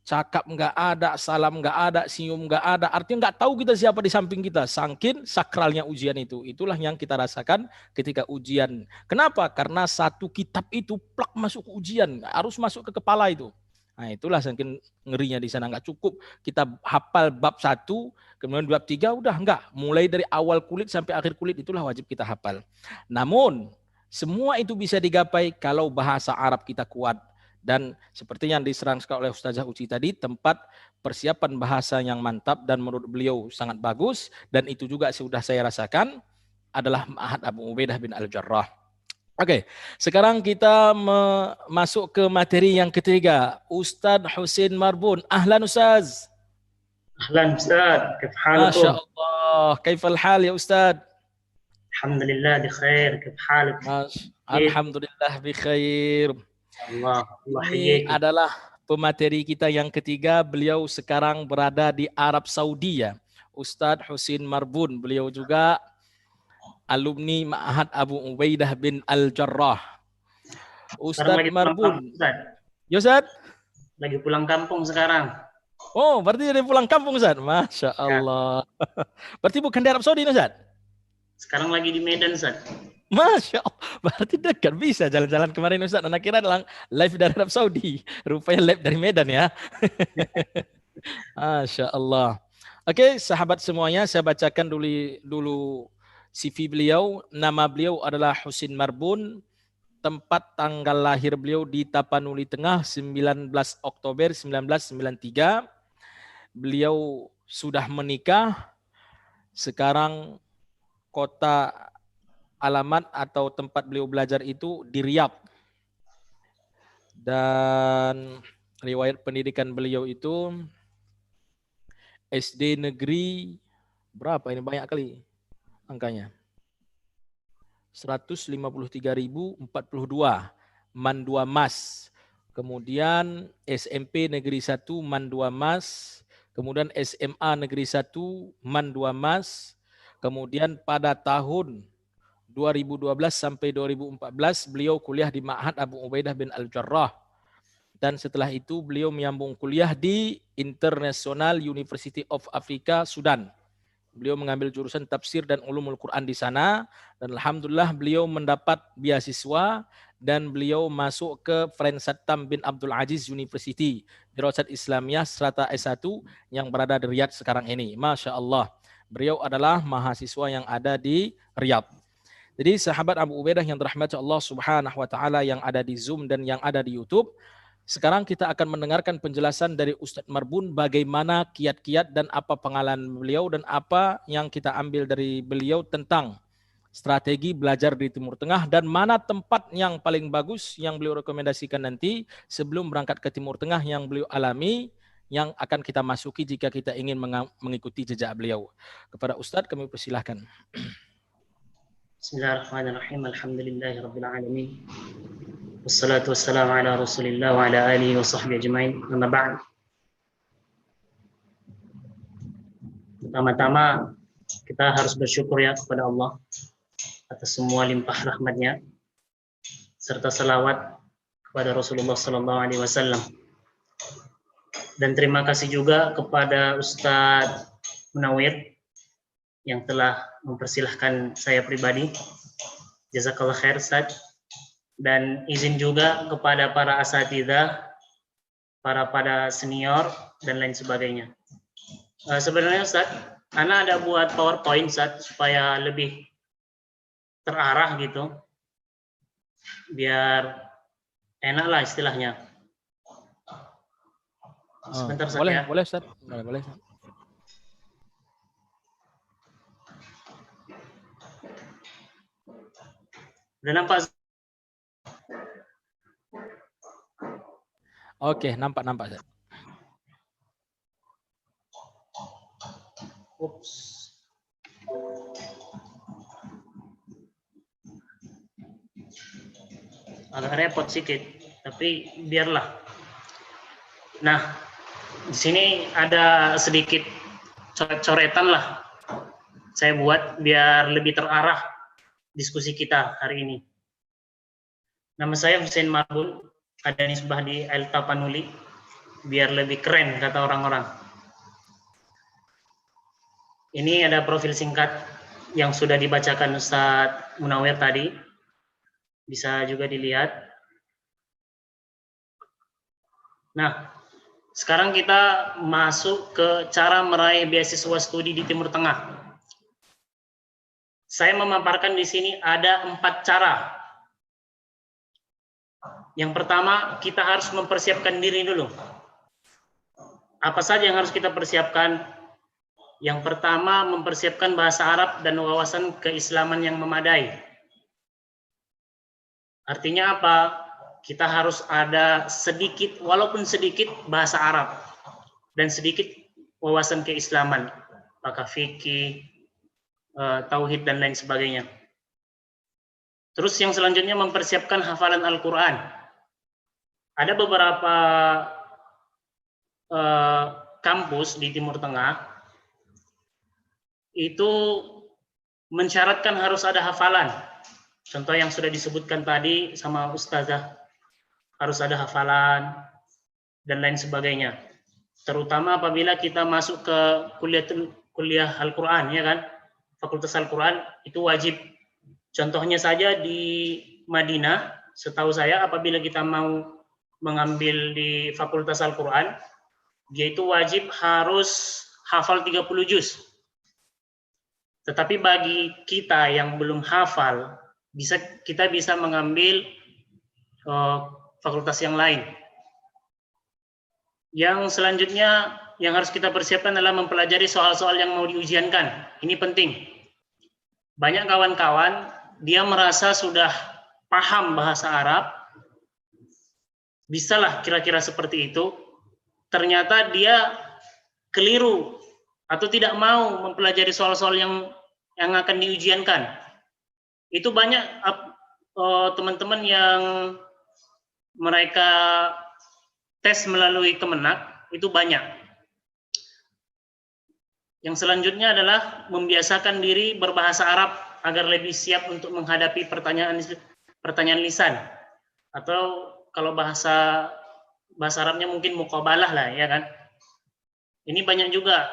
Cakap nggak ada, salam nggak ada, senyum nggak ada. Artinya nggak tahu kita siapa di samping kita. Saking sakralnya ujian itu. Itulah yang kita rasakan ketika ujian. Kenapa? Karena satu kitab itu plak masuk ke ujian. Harus masuk ke kepala itu. Nah itulah saking ngerinya di sana. Nggak cukup kita hafal bab 1, kemudian bab 3 udah enggak. Mulai dari awal kulit sampai akhir kulit itulah wajib kita hafal. Namun semua itu bisa digapai kalau bahasa Arab kita kuat. Dan seperti yang diserangkan oleh Ustazah Uci tadi, tempat persiapan bahasa yang mantap dan menurut beliau sangat bagus. Dan itu juga sudah saya rasakan adalah Ma'had Abu Ubaidah bin Al-Jarrah. Oke, sekarang kita masuk ke materi yang ketiga. Ustadz Husin Marbun. Ahlan Ustaz. Ahlan Ustaz, kif halukum? Masya Allah, kaifal hal ya Ustadz? Alhamdulillah, bi khair, kif halukum? Alhamdulillah, bi khair. Allah Ini adalah pemateri kita yang ketiga. Beliau sekarang berada di Arab Saudi ya. Ustadz Husin Marbun, beliau juga alumni Ma'had Abu Ubaidah bin Al-Jarrah. Ustadz Marbun. Ya Ustaz? Lagi pulang kampung sekarang. Oh, berarti dari pulang kampung Ustaz? Masya Allah. Ya. Berarti bukan di Arab Saudi Ustaz? Sekarang lagi di Medan Ustaz. Masya Allah. Berarti dekat, bisa jalan-jalan kemarin Ustaz. Anak kira live dari Arab Saudi. Rupanya live dari Medan ya. Masya Allah. Oke, sahabat semuanya, saya bacakan dulu CV beliau. Nama beliau adalah Husin Marbun. Tempat tanggal lahir beliau di Tapanuli Tengah 19 Oktober 1993. Beliau sudah menikah. Sekarang kota alamat atau tempat beliau belajar itu di Riyadh. Dan riwayat pendidikan beliau itu SD negeri berapa ini, banyak kali angkanya. 153.042 Man 2 Mas. Kemudian SMP negeri 1 Man 2 Mas. Kemudian SMA negeri 1 Man 2 Mas. Kemudian pada tahun 2012 sampai 2014 beliau kuliah di Ma'had Abu Ubaidah bin Al-Jarrah. Dan setelah itu beliau menyambung kuliah di International University of Africa, Sudan. Beliau mengambil jurusan tafsir dan ulumul Quran di sana. Dan alhamdulillah beliau mendapat beasiswa dan beliau masuk ke Frans Sattam bin Abdul Aziz University, Dirasat Islamiyah Strata S1 yang berada di Riyadh sekarang ini. Masya Allah. Beliau adalah mahasiswa yang ada di Riyadh. Jadi sahabat Abu Ubaidah yang dirahmati Allah Subhanahu wa taala yang ada di Zoom dan yang ada di YouTube, sekarang kita akan mendengarkan penjelasan dari Ustadz Marbun bagaimana kiat-kiat dan apa pengalaman beliau dan apa yang kita ambil dari beliau tentang strategi belajar di Timur Tengah dan mana tempat yang paling bagus yang beliau rekomendasikan nanti sebelum berangkat ke Timur Tengah yang beliau alami, yang akan kita masuki jika kita ingin mengikuti jejak beliau. Kepada Ustadz kami persilahkan. Bismillahirrahmanirrahim. Alhamdulillahirabbil alamin. Wassalatu wassalamu ala Rasulillah wa ala alihi wa sahbihi ajmain. Amma ba'd. Pertama-tama kita harus bersyukur ya kepada Allah atas semua limpah rahmat-Nya serta salawat kepada Rasulullah sallallahu alaihi wasallam. Dan terima kasih juga kepada Ustadz Munawir yang telah mempersilahkan saya pribadi. Jazakallah khair Ustadz. Dan izin juga kepada para asatidzah, para senior dan lain sebagainya. Sebenarnya Ustaz, Ana ada buat PowerPoint Ustaz supaya lebih terarah gitu, biar enak lah istilahnya. Sebentar Ustaz ya. Boleh Ustaz. Boleh. Udah nampak? Oke, nampak. Ups. Agak repot sedikit, tapi biarlah. Nah, di sini ada sedikit coret-coretan lah saya buat biar lebih terarah diskusi kita hari ini. Nama saya Hussein Marbun, ada nisbah di Al Tapanuli, biar lebih keren kata orang-orang. Ini ada profil singkat yang sudah dibacakan Ustadz Munawir tadi, bisa juga dilihat. Nah, sekarang kita masuk ke cara meraih beasiswa studi di Timur Tengah. Saya memaparkan di sini ada 4 cara. Yang pertama, kita harus mempersiapkan diri dulu. Apa saja yang harus kita persiapkan? Yang pertama, mempersiapkan bahasa Arab dan wawasan keislaman yang memadai. Artinya apa? Kita harus ada sedikit, walaupun sedikit bahasa Arab dan sedikit wawasan keislaman, apakah fikih, tauhid dan lain sebagainya. Terus yang selanjutnya mempersiapkan hafalan Al-Quran. Ada beberapa kampus di Timur Tengah itu mensyaratkan harus ada hafalan. Contoh yang sudah disebutkan tadi sama Ustazah, harus ada hafalan dan lain sebagainya. Terutama apabila kita masuk ke kuliah Al-Quran, ya kan? Fakultas Al-Quran itu wajib. Contohnya saja di Madinah, setahu saya apabila kita mau mengambil di Fakultas Al-Quran, dia itu wajib harus hafal 30 juz. Tetapi bagi kita yang belum hafal, kita bisa mengambil fakultas yang lain. Yang selanjutnya yang harus kita persiapkan adalah mempelajari soal-soal yang mau diujiankan. Ini penting. Banyak kawan-kawan, dia merasa sudah paham bahasa Arab, bisalah kira-kira seperti itu, ternyata dia keliru atau tidak mau mempelajari soal-soal yang akan diujiankan. Itu banyak teman-teman yang mereka tes melalui Kemenak, itu banyak. Yang selanjutnya adalah membiasakan diri berbahasa Arab agar lebih siap untuk menghadapi pertanyaan lisan. Atau kalau bahasa Arabnya mungkin muqabalah lah, ya kan? Ini banyak juga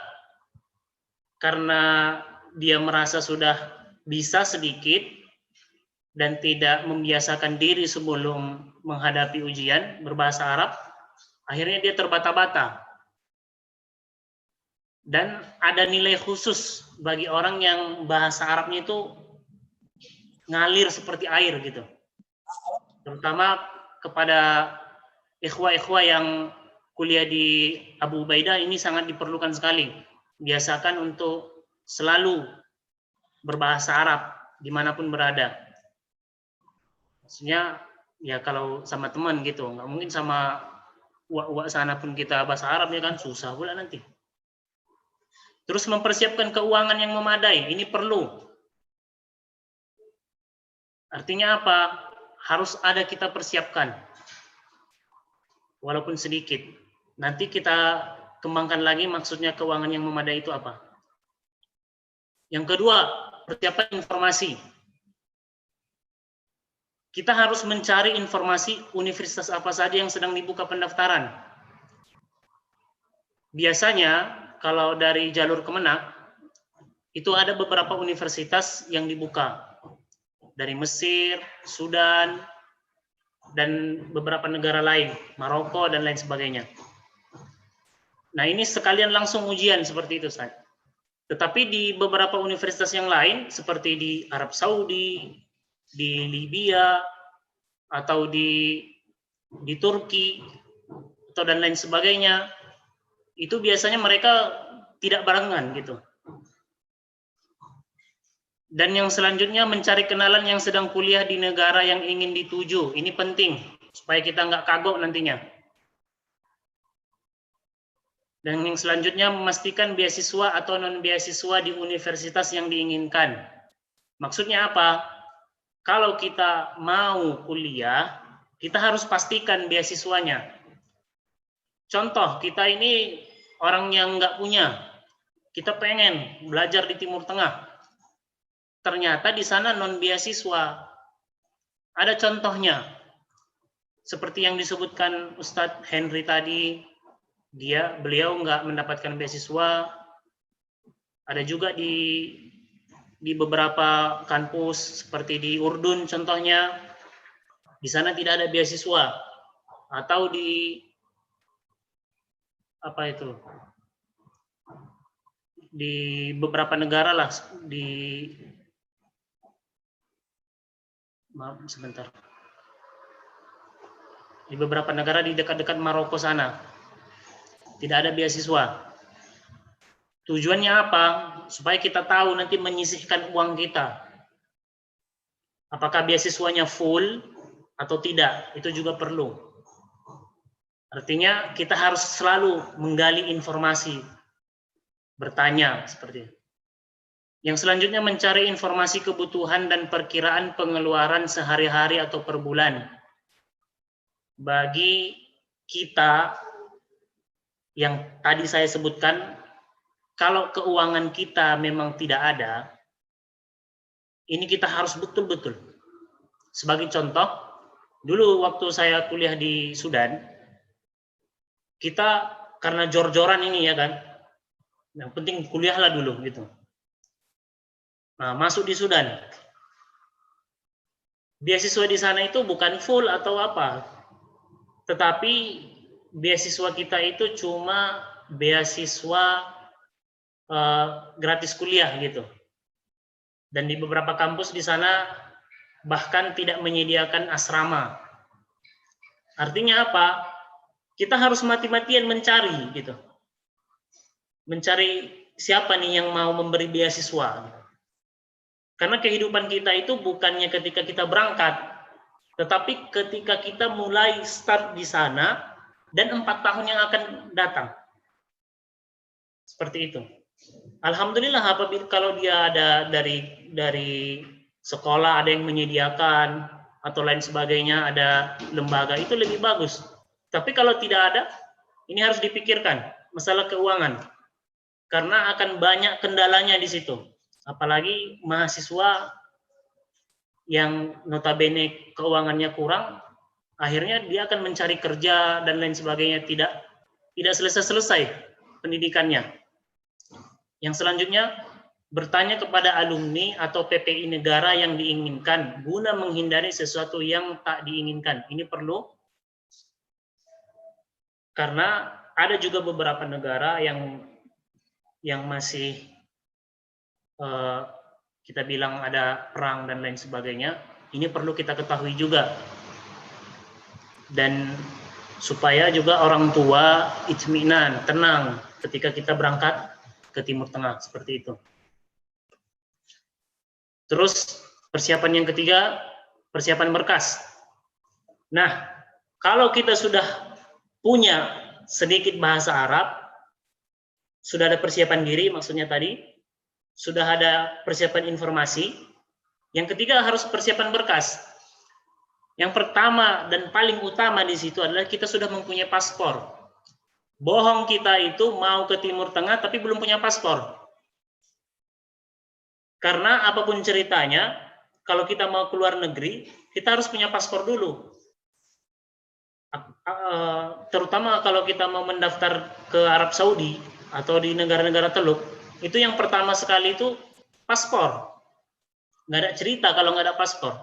karena dia merasa sudah bisa sedikit dan tidak membiasakan diri sebelum menghadapi ujian berbahasa Arab, akhirnya dia terbata-bata. Dan ada nilai khusus bagi orang yang bahasa Arabnya itu ngalir seperti air gitu. Terutama kepada ikhwah-ikhwah yang kuliah di Abu Ubaidah, ini sangat diperlukan sekali. Biasakan untuk selalu berbahasa Arab dimanapun berada. Maksudnya ya kalau sama teman gitu, nggak mungkin sama uak-uak sana pun kita bahasa Arab, ya kan, susah pula nanti. Terus mempersiapkan keuangan yang memadai, ini perlu. Artinya apa? Harus ada kita persiapkan. Walaupun sedikit. Nanti kita kembangkan lagi maksudnya keuangan yang memadai itu apa. Yang kedua, persiapan informasi. Kita harus mencari informasi universitas apa saja yang sedang dibuka pendaftaran. Biasanya kalau dari jalur Kemenak, itu ada beberapa universitas yang dibuka. Dari Mesir, Sudan, dan beberapa negara lain, Maroko, dan lain sebagainya. Nah ini sekalian langsung ujian seperti itu, Ustaz. Tetapi di beberapa universitas yang lain, seperti di Arab Saudi, di Libya, atau di Turki, atau dan lain sebagainya, itu biasanya mereka tidak barengan gitu. Dan yang selanjutnya mencari kenalan yang sedang kuliah di negara yang ingin dituju. Ini penting supaya kita nggak kagok nantinya. Dan yang selanjutnya memastikan beasiswa atau non beasiswa di universitas yang diinginkan. Maksudnya apa? Kalau kita mau kuliah, kita harus pastikan beasiswanya. Contoh, kita ini orang yang nggak punya, kita pengen belajar di Timur Tengah. Ternyata di sana non beasiswa. Ada contohnya, seperti yang disebutkan Ustadz Henry tadi, beliau nggak mendapatkan beasiswa. Ada juga di beberapa kampus seperti di Urdun contohnya, di sana tidak ada beasiswa. Atau di di beberapa negara lah, di beberapa negara di dekat-dekat Maroko sana tidak ada beasiswa. Tujuannya apa? Supaya kita tahu nanti menyisihkan uang kita. Apakah beasiswanya full atau tidak? Itu juga perlu. Artinya kita harus selalu menggali informasi, bertanya seperti itu. Yang selanjutnya mencari informasi kebutuhan dan perkiraan pengeluaran sehari-hari atau per bulan. Bagi kita yang tadi saya sebutkan, kalau keuangan kita memang tidak ada, ini kita harus betul-betul. Sebagai contoh, dulu waktu saya kuliah di Sudan, kita karena jor-joran ini ya kan, yang penting kuliahlah dulu gitu. Nah, masuk di Sudan. Beasiswa di sana itu bukan full atau apa, tetapi beasiswa kita itu cuma beasiswa gratis kuliah gitu. Dan di beberapa kampus di sana bahkan tidak menyediakan asrama. Artinya apa? Kita harus mati-matian mencari gitu. Mencari siapa nih yang mau memberi beasiswa. Karena kehidupan kita itu bukannya ketika kita berangkat, tetapi ketika kita mulai start di sana dan 4 tahun yang akan datang. Seperti itu. Alhamdulillah apabila kalau dia ada dari sekolah ada yang menyediakan atau lain sebagainya, ada lembaga, itu lebih bagus. Tapi kalau tidak ada, ini harus dipikirkan masalah keuangan. Karena akan banyak kendalanya di situ. Apalagi mahasiswa yang notabene keuangannya kurang, akhirnya dia akan mencari kerja dan lain sebagainya, tidak selesai-selesai pendidikannya. Yang selanjutnya, bertanya kepada alumni atau PPI negara yang diinginkan guna menghindari sesuatu yang tak diinginkan. Ini perlu, karena ada juga beberapa negara yang masih kita bilang ada perang dan lain sebagainya. Ini perlu kita ketahui juga. Dan supaya juga orang tua itminan, tenang ketika kita berangkat ke Timur Tengah, seperti itu. Terus persiapan yang ketiga, persiapan berkas. Nah, kalau kita sudah punya sedikit bahasa Arab, sudah ada persiapan diri, maksudnya tadi, sudah ada persiapan informasi. Yang ketiga harus persiapan berkas. Yang pertama dan paling utama di situ adalah kita sudah mempunyai paspor. Bohong kita itu mau ke Timur Tengah tapi belum punya paspor. Karena apapun ceritanya, kalau kita mau keluar negeri, kita harus punya paspor dulu. Terutama kalau kita mau mendaftar ke Arab Saudi atau di negara-negara Teluk, itu yang pertama sekali itu paspor. Nggak ada cerita kalau nggak ada paspor.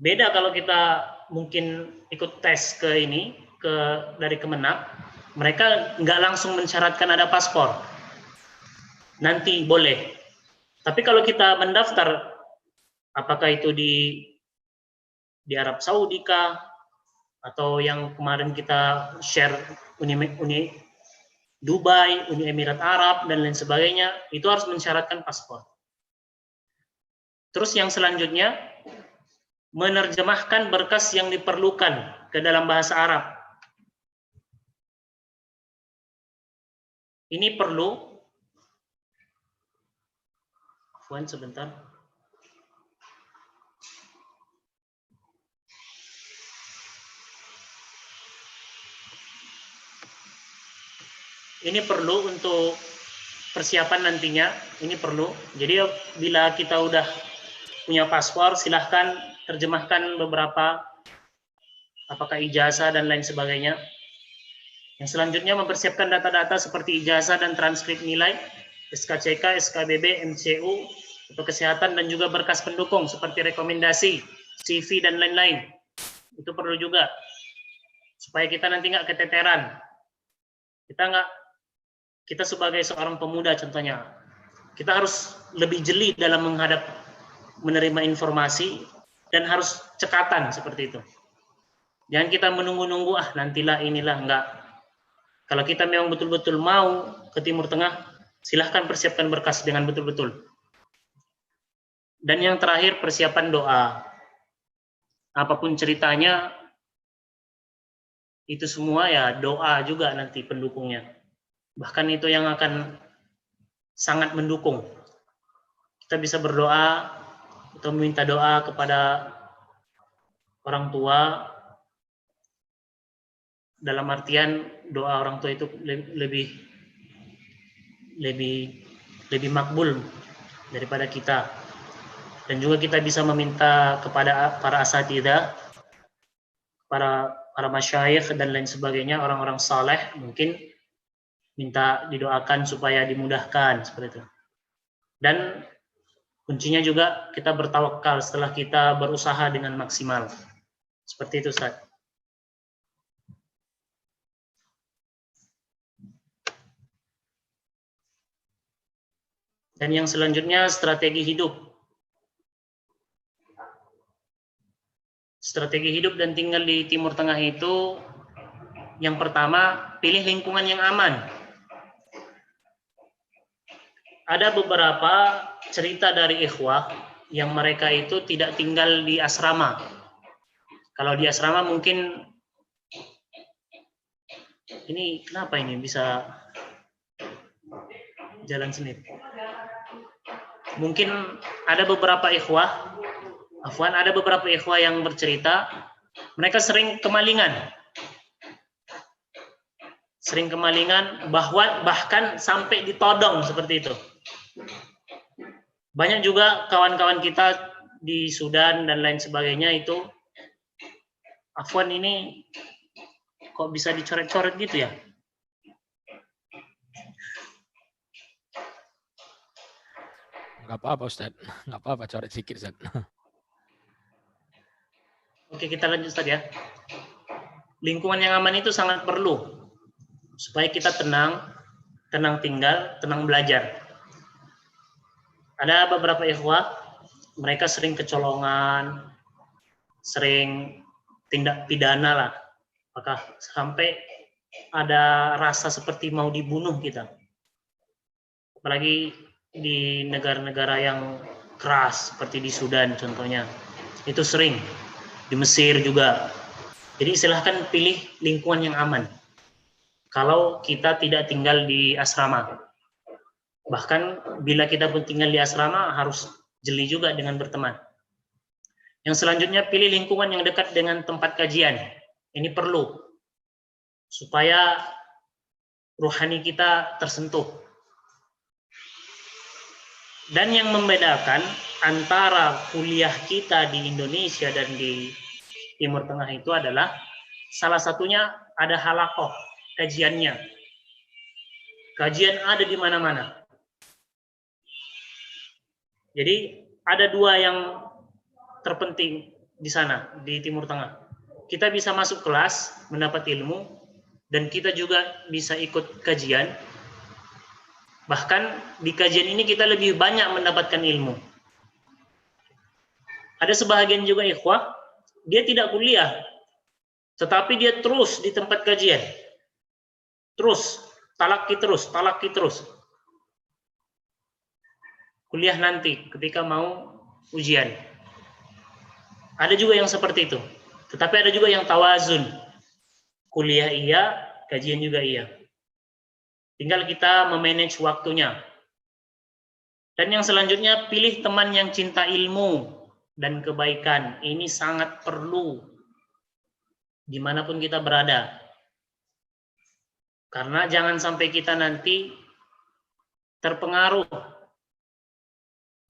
Beda kalau kita mungkin ikut tes dari Kemenak, mereka nggak langsung mensyaratkan ada paspor. Nanti boleh. Tapi kalau kita mendaftar, apakah itu di Arab Saudi kah, atau yang kemarin kita share Uni Dubai, Uni Emirat Arab, dan lain sebagainya, itu harus mensyaratkan paspor. Terus yang selanjutnya, menerjemahkan berkas yang diperlukan ke dalam bahasa Arab. Ini perlu, sebentar. Ini perlu untuk persiapan nantinya ini perlu. Jadi bila kita udah punya paspor, silahkan terjemahkan beberapa, apakah ijazah dan lain sebagainya. Yang selanjutnya mempersiapkan data-data seperti ijazah dan transkrip nilai, SKCK, SKBB, MCU, untuk kesehatan, dan juga berkas pendukung seperti rekomendasi, CV, dan lain-lain. Itu perlu juga, supaya kita nanti nggak keteteran. Kita sebagai seorang pemuda contohnya, kita harus lebih jeli dalam menerima informasi, dan harus cekatan seperti itu. Jangan kita menunggu-nunggu, nantilah inilah, enggak. Kalau kita memang betul-betul mau ke Timur Tengah, silahkan persiapkan berkas dengan betul-betul. Dan yang terakhir, persiapan doa. Apapun ceritanya, itu semua ya doa juga nanti pendukungnya. Bahkan itu yang akan sangat mendukung. Kita bisa berdoa atau meminta doa kepada orang tua, dalam artian doa orang tua itu lebih makbul daripada kita. Dan juga kita bisa meminta kepada para asatidzah, para masyayikh dan lain sebagainya, orang-orang saleh, mungkin minta didoakan supaya dimudahkan seperti itu. Dan kuncinya juga kita bertawakal setelah kita berusaha dengan maksimal. Seperti itu, Ustaz. Dan yang selanjutnya, strategi hidup. Strategi hidup dan tinggal di Timur Tengah itu, yang pertama, pilih lingkungan yang aman. Ada beberapa cerita dari ikhwah yang mereka itu tidak tinggal di asrama. Kalau di asrama mungkin, ini kenapa ini bisa jalan sendiri? Mungkin ada beberapa ikhwah yang bercerita, mereka sering kemalingan, bahkan sampai ditodong seperti itu. Banyak juga kawan-kawan kita di Sudan dan lain sebagainya itu, Afwan ini kok bisa dicoret-coret gitu ya? Nggak apa-apa, Ustaz. Nggak apa-apa, coret sedikit, Ustaz. Oke, kita lanjut, Ustaz ya. Lingkungan yang aman itu sangat perlu supaya kita tenang tinggal, tenang belajar. Ada beberapa ikhwah, mereka sering kecolongan, sering tindak pidana lah. Apakah sampai ada rasa seperti mau dibunuh kita. Apalagi di negara-negara yang keras seperti di Sudan contohnya, itu sering. Di Mesir juga. Jadi silahkan pilih lingkungan yang aman kalau kita tidak tinggal di asrama. Bahkan bila kita pun tinggal di asrama, harus jeli juga dengan berteman. Yang selanjutnya, pilih lingkungan yang dekat dengan tempat kajian. Ini perlu supaya rohani kita tersentuh. Dan yang membedakan antara kuliah kita di Indonesia dan di Timur Tengah itu adalah, salah satunya ada halaqah, kajiannya. Kajian ada di mana-mana. Jadi ada dua yang terpenting di sana, di Timur Tengah. Kita bisa masuk kelas, mendapat ilmu, dan kita juga bisa ikut kajian. Bahkan di kajian ini kita lebih banyak mendapatkan ilmu. Ada sebahagian juga ikhwah, dia tidak kuliah, tetapi dia terus di tempat kajian. Terus, talaki terus. Kuliah nanti ketika mau ujian. Ada juga yang seperti itu. Tetapi ada juga yang tawazun. Kuliah iya, kajian juga iya. Tinggal kita memanage waktunya. Dan yang selanjutnya, pilih teman yang cinta ilmu dan kebaikan. Ini sangat perlu dimanapun kita berada. Karena jangan sampai kita nanti terpengaruh.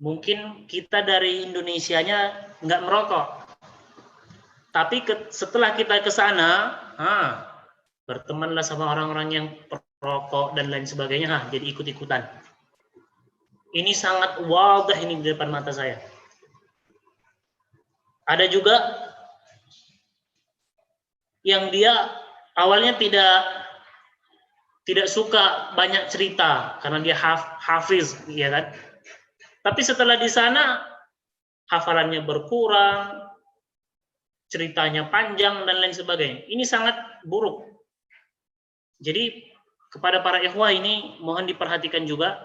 Mungkin kita dari Indonesianya nggak merokok, tapi setelah kita ke sana, bertemanlah sama orang-orang yang perokok dan lain sebagainya, jadi ikut-ikutan. Ini sangat wadah ini di depan mata saya. Ada juga yang dia awalnya tidak suka banyak cerita karena dia hafiz, ya kan? Tapi setelah di sana hafalannya berkurang, ceritanya panjang dan lain sebagainya. Ini sangat buruk. Jadi kepada para ikhwah ini mohon diperhatikan juga,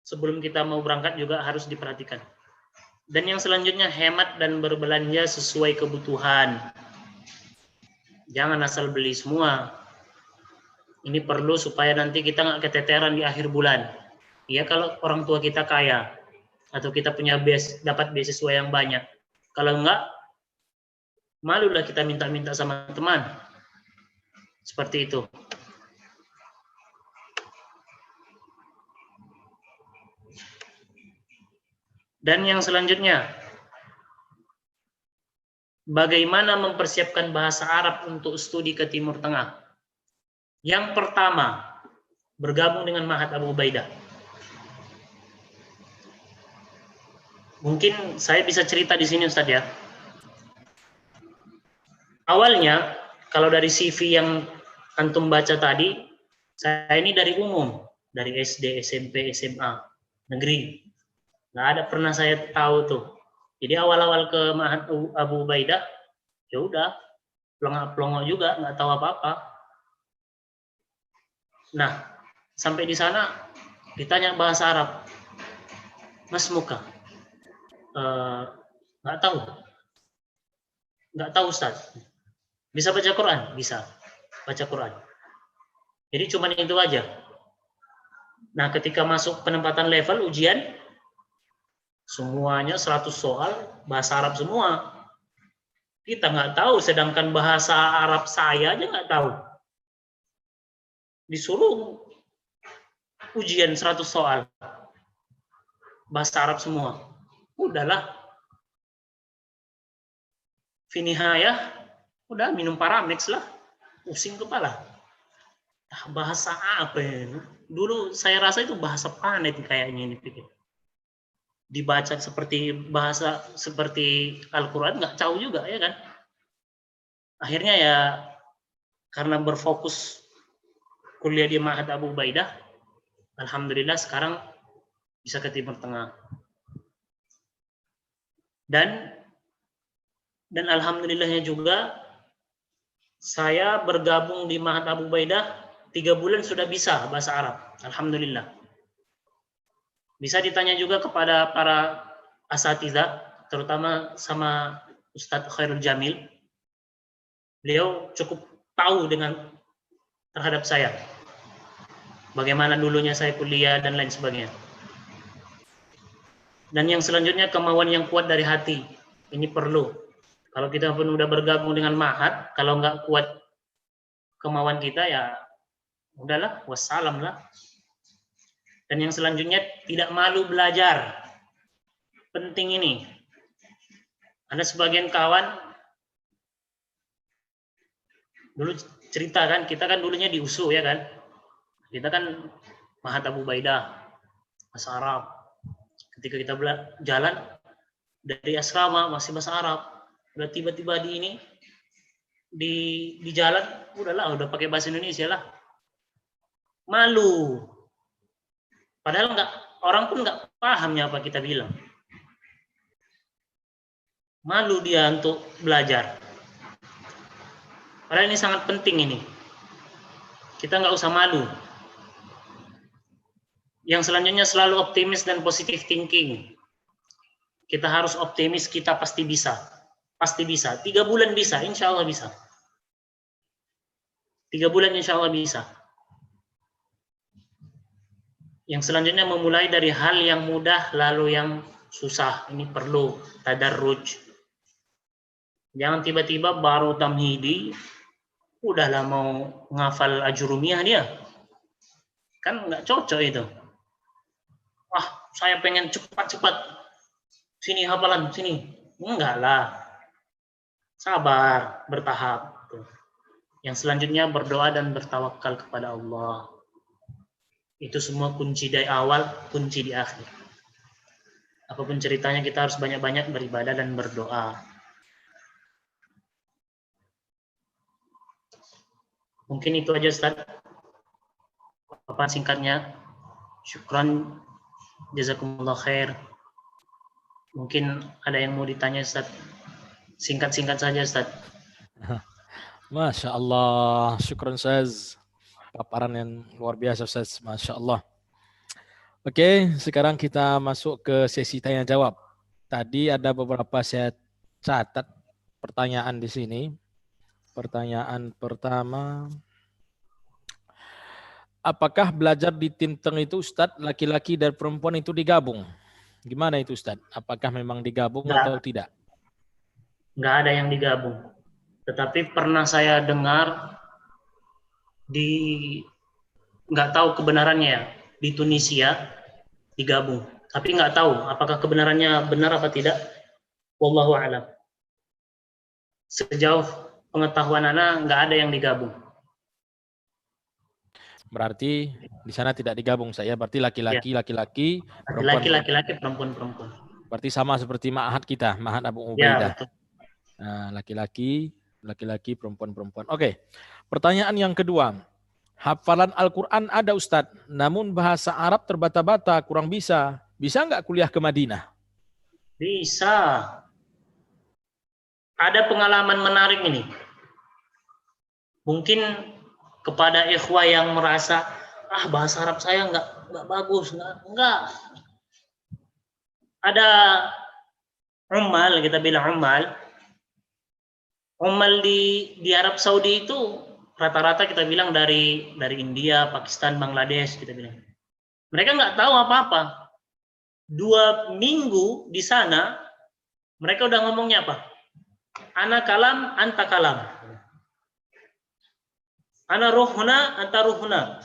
sebelum kita mau berangkat juga harus diperhatikan. Dan yang selanjutnya, hemat dan berbelanja sesuai kebutuhan. Jangan asal beli semua. Ini perlu supaya nanti kita nggak keteteran di akhir bulan. Ya kalau orang tua kita kaya atau kita punya dapat beasiswa yang banyak. Kalau enggak, malulah kita minta-minta sama teman. Seperti itu. Dan yang selanjutnya, bagaimana mempersiapkan bahasa Arab untuk studi ke Timur Tengah? Yang pertama, bergabung dengan Ma'had Abu Ubaidah. Mungkin saya bisa cerita di sini, Ustadz ya. Awalnya, kalau dari CV yang antum baca tadi, saya ini dari umum, dari SD, SMP, SMA, negeri. Nggak ada pernah saya tahu tuh. Jadi awal-awal ke Ma'had Abu Ubaidah, ya udah, pelongok-pelongok juga, nggak tahu apa-apa. Nah, sampai di sana ditanya bahasa Arab, Mas Muka, nggak tahu Ustaz. Bisa baca Quran? Bisa baca Quran. Jadi cuma itu aja. Nah, ketika masuk penempatan level ujian, semuanya 100 soal bahasa Arab semua. Kita nggak tahu, sedangkan bahasa Arab saya aja nggak tahu. Disuruh ujian 100 soal bahasa Arab semua. Udahlah. Finihayah, udah minum Paramex lah. Pusing kepala. Bahasa apa ini? Dulu saya rasa itu bahasa planet kayaknya ini pikir. Dibaca seperti bahasa seperti Al-Quran, nggak tahu juga ya kan. Akhirnya ya karena berfokus kuliah di Ma'had Abu Ubaidah, alhamdulillah sekarang bisa ke Timur Tengah. Dan alhamdulillahnya juga saya bergabung di Ma'had Abu Ubaidah 3 bulan sudah bisa bahasa Arab, alhamdulillah. Bisa ditanya juga kepada para asatidzah, terutama sama Ustadz Khairul Jamil. Beliau cukup tahu terhadap saya. Bagaimana dulunya saya kuliah dan lain sebagainya. Dan yang selanjutnya, kemauan yang kuat dari hati. Ini perlu. Kalau kita pun udah bergabung dengan Ma'had, kalau nggak kuat kemauan kita, ya udahlah, wassalam lah. Dan yang selanjutnya, tidak malu belajar. Penting ini. Ada sebagian kawan, dulu cerita kan, kita kan dulunya di USU ya kan. Kita kan Ma'had Abu Ubaidah, bahasa Arab. Ketika kita jalan dari asrama masih bahasa Arab, udah tiba-tiba di jalan udah pakai bahasa Indonesia lah. Malu. Padahal orang pun nggak pahamnya apa kita bilang. Malu dia untuk belajar. Padahal ini sangat penting ini. Kita nggak usah malu. Yang selanjutnya selalu optimis dan positive thinking. Kita harus optimis, kita pasti bisa. Pasti bisa. 3 bulan bisa, insya Allah bisa. 3 bulan insya Allah bisa. Yang selanjutnya memulai dari hal yang mudah lalu yang susah. Ini perlu tadarruj. Jangan tiba-tiba baru tamhidi, udahlah mau ngafal ajurumiyah dia. Kan nggak cocok itu. saya pengen cepat-cepat, sini hafalan, sini. Enggak lah. Sabar, bertahap. Yang selanjutnya berdoa dan bertawakal kepada Allah. Itu semua kunci dari awal, kunci di akhir. Apapun ceritanya kita harus banyak-banyak beribadah dan berdoa. Mungkin itu aja Ustaz. Apa singkatnya? Syukran, jazakumullah khair. Mungkin ada yang mau ditanya Ustaz. Singkat-singkat saja Ustaz. Masya Allah, syukran Ustaz. Paparan yang luar biasa Ustaz, Masya Allah. Oke, sekarang kita masuk ke sesi tanya jawab. Tadi ada beberapa saya catat pertanyaan di sini. Pertanyaan pertama, apakah belajar di tim teng itu Ustaz, laki-laki dan perempuan itu digabung? Gimana itu Ustaz? Apakah memang digabung atau tidak? Nggak ada yang digabung. Tetapi pernah saya dengar nggak tahu kebenarannya ya, di Tunisia digabung. Tapi nggak tahu apakah kebenarannya benar apa tidak. Wallahu a'lam. Sejauh pengetahuan Ana nggak ada yang digabung. Berarti di sana tidak digabung saya. Berarti laki-laki, laki-laki, Laki-laki, perempuan. Berarti sama seperti ma'had kita, ma'had Abu Ya, Ubaidah. betul. Nah, laki-laki, perempuan. Oke. Pertanyaan yang kedua. Hafalan Al-Quran ada Ustadz, namun bahasa Arab terbata-bata, kurang bisa. Bisa nggak kuliah ke Madinah? Bisa. Ada pengalaman menarik ini. Mungkin kepada ikhwah yang merasa, bahasa Arab saya nggak bagus. Nggak. Ada ummal, kita bilang ummal. Ummal di Arab Saudi itu rata-rata kita bilang dari India, Pakistan, Bangladesh kita bilang. Mereka nggak tahu apa-apa. 2 minggu di sana, mereka udah ngomongnya apa? Ana kalam, anta kalam. Ana ruhuna, anta ruhuna.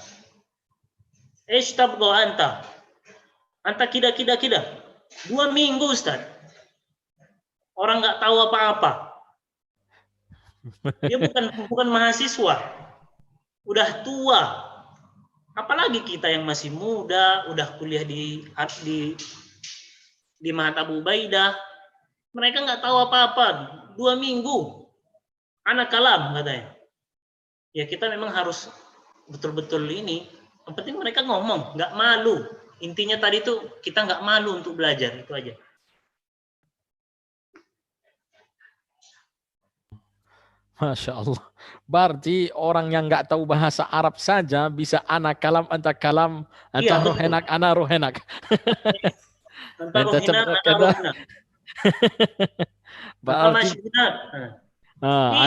Ishtabgo anta. Anta kida. 2 minggu Ustaz. Orang nggak tahu apa-apa. Dia bukan mahasiswa, udah tua. Apalagi kita yang masih muda, udah kuliah di Ma'had Abu Ubaidah. Mereka nggak tahu apa-apa. 2 minggu, anak kalam katanya. Ya kita memang harus betul-betul ini. Yang penting mereka ngomong, nggak malu. Intinya tadi tuh kita nggak malu untuk belajar, itu aja. Masya Allah. Berarti orang yang nggak tahu bahasa Arab saja bisa ana kalam, anta kalam, anta rohenak, ana rohenak. Anta rohina, ana rohina. Berarti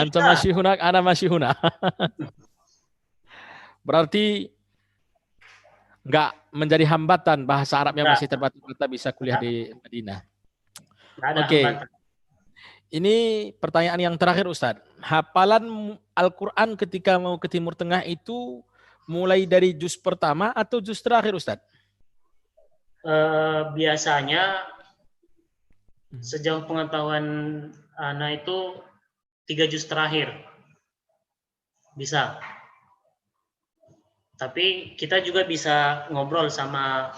anta masyihunak, ana masyihuna. Berarti nggak menjadi hambatan bahasa Arab yang masih terbata-bata bisa kuliah di Madinah. Oke. Ini pertanyaan yang terakhir Ustadz. Hafalan Al-Quran ketika mau ke Timur Tengah itu mulai dari juz pertama atau juz terakhir Ustadz? Biasanya sejauh pengetahuan Ana itu 3 juz terakhir. Bisa. Tapi kita juga bisa ngobrol sama